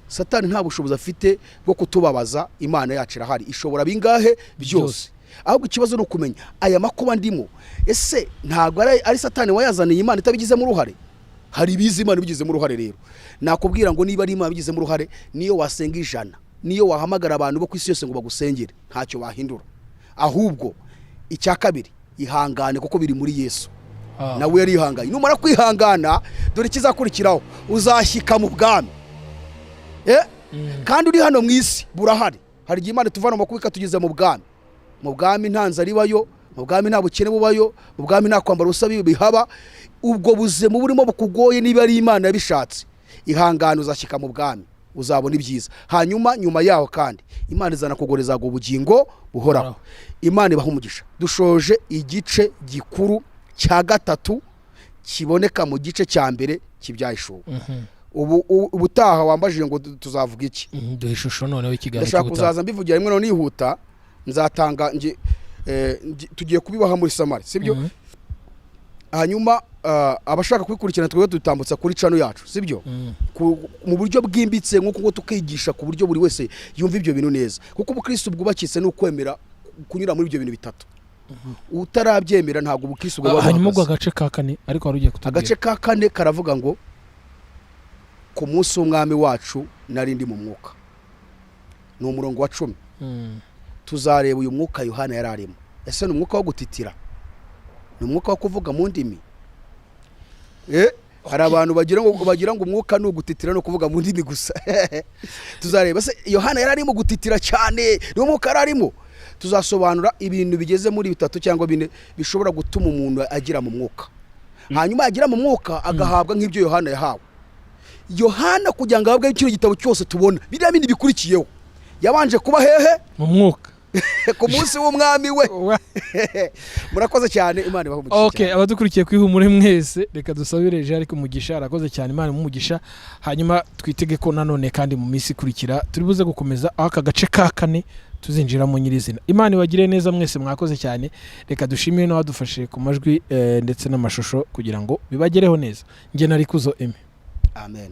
Satani nta bushobozi afite bwo kutubabaza, Imana yacu irahari, ishobora bingahe byose. Ahubwo ikibazo no kumenya aya makuba ndimo, ese ntabwo ari Satani wayazaniye Imana itabigizemo uruhare? Hari bizi Imana bigizemo uruhare rero. Nakubwira ngo niba ari Imana bigizemo uruhare, niyo wasenga 100, niyo wahamagara abantu bo ku isi yose ngo bagusengere, ntacyo bahindura. Ahubwo icya kabiri ihangane kuko biri muri Yesu. Nawe yari ihanganye. Numara kwihangana dore kizakurikiraho, uzashyika mu bwami. Kandi uri hano mu isi burahari. Hari Imana tuvana mu makuba ikatugeza mu bwami. Mu bwami nta nzara ibayo, mu bwami nta bukene bubayo, mu bwami nta kwambara ubusa bihaba. Ubwo buzemu burimo bukugoye niba ari Imana yabishatse. Ihangane uzashyika mu bwami, uzabona ibyiza. Hanyuma nyuma yaho kandi Imana izana kugoreza go bugingo buhoraho. Imana ibaha umugisha. Dushoje igice gikuru cya gatatu kiboneka mu gice cya mbere kibyahishuwe. Ubutaha wambajije ngo tuzavuga iki? Duhe ishusho noneho ikiganiro cy'ubutaha. Ndashaka kuzaza mbivugira rimwe none nihuta, nzatanga tugiye kubibaha muri Samari, sibyo? Hanyuma abashaka kwikurikirana twebwe dutambutsa kuri channel yacu, sibyo? Mu buryo bwimbitse nk'uko tukigisha ku buryo buri wese yumva ibyo bintu neza. Kuko ubukristo bwubakitse no kwemera kunyura muri ibyo bintu bitatu. Utarabyemera ntago ubukristo bwo. Hanyuma ubwo agace ka 4 ariko warugiye kutubwira. Agace ka 4 karavuga ngo ku munsi w'umwami wacu narindi mu mwuka. Ni umurongo wa 10. Tuzareba uyu mwuka Yohana yararimo. Ese ni umwuka wo gutitira? Ni umwuka wo kuvuga mu ndimi? Hari abantu bagira ngo umwuka ni ugutitira no kuvuga mu ndimi gusa. Tuzareba se Yohana yararimo gutitira cyane, ni umwuka yararimo. Tuzasobanura ibintu bigeze muri 3 cyangwa 4 bishobora gutuma umuntu agira mu mwuka. Hanyuma agira mu mwuka agahabwa nk'ibyo Yohana yahawe. Yohana kugira ngo ahabwe icyo gitabo cyose tubona, biriya bindi bikurikiyeho. yabanje kuba hehe mu mwuka ku munsi w'umwami we. Murakoze cyane, Imana ibahe umugisha. Okay, abadukurikiye ku Ihumure mwese, reka dusabire ariko umugisha. Arakoze cyane, Imana umugisha. Hanyuma twitege ko nanone kandi mu minsi ikurikira turi buze gukomeza aho aka gace ka kane tuzinjiramo nyirizina. Imana ibagire neza mwese, mwakoze cyane. Reka dushimire n'abadufashe ku majwi ndetse n'amashusho kugira ngo bibagereho neza. Nge nari kuzo Aime. Amen.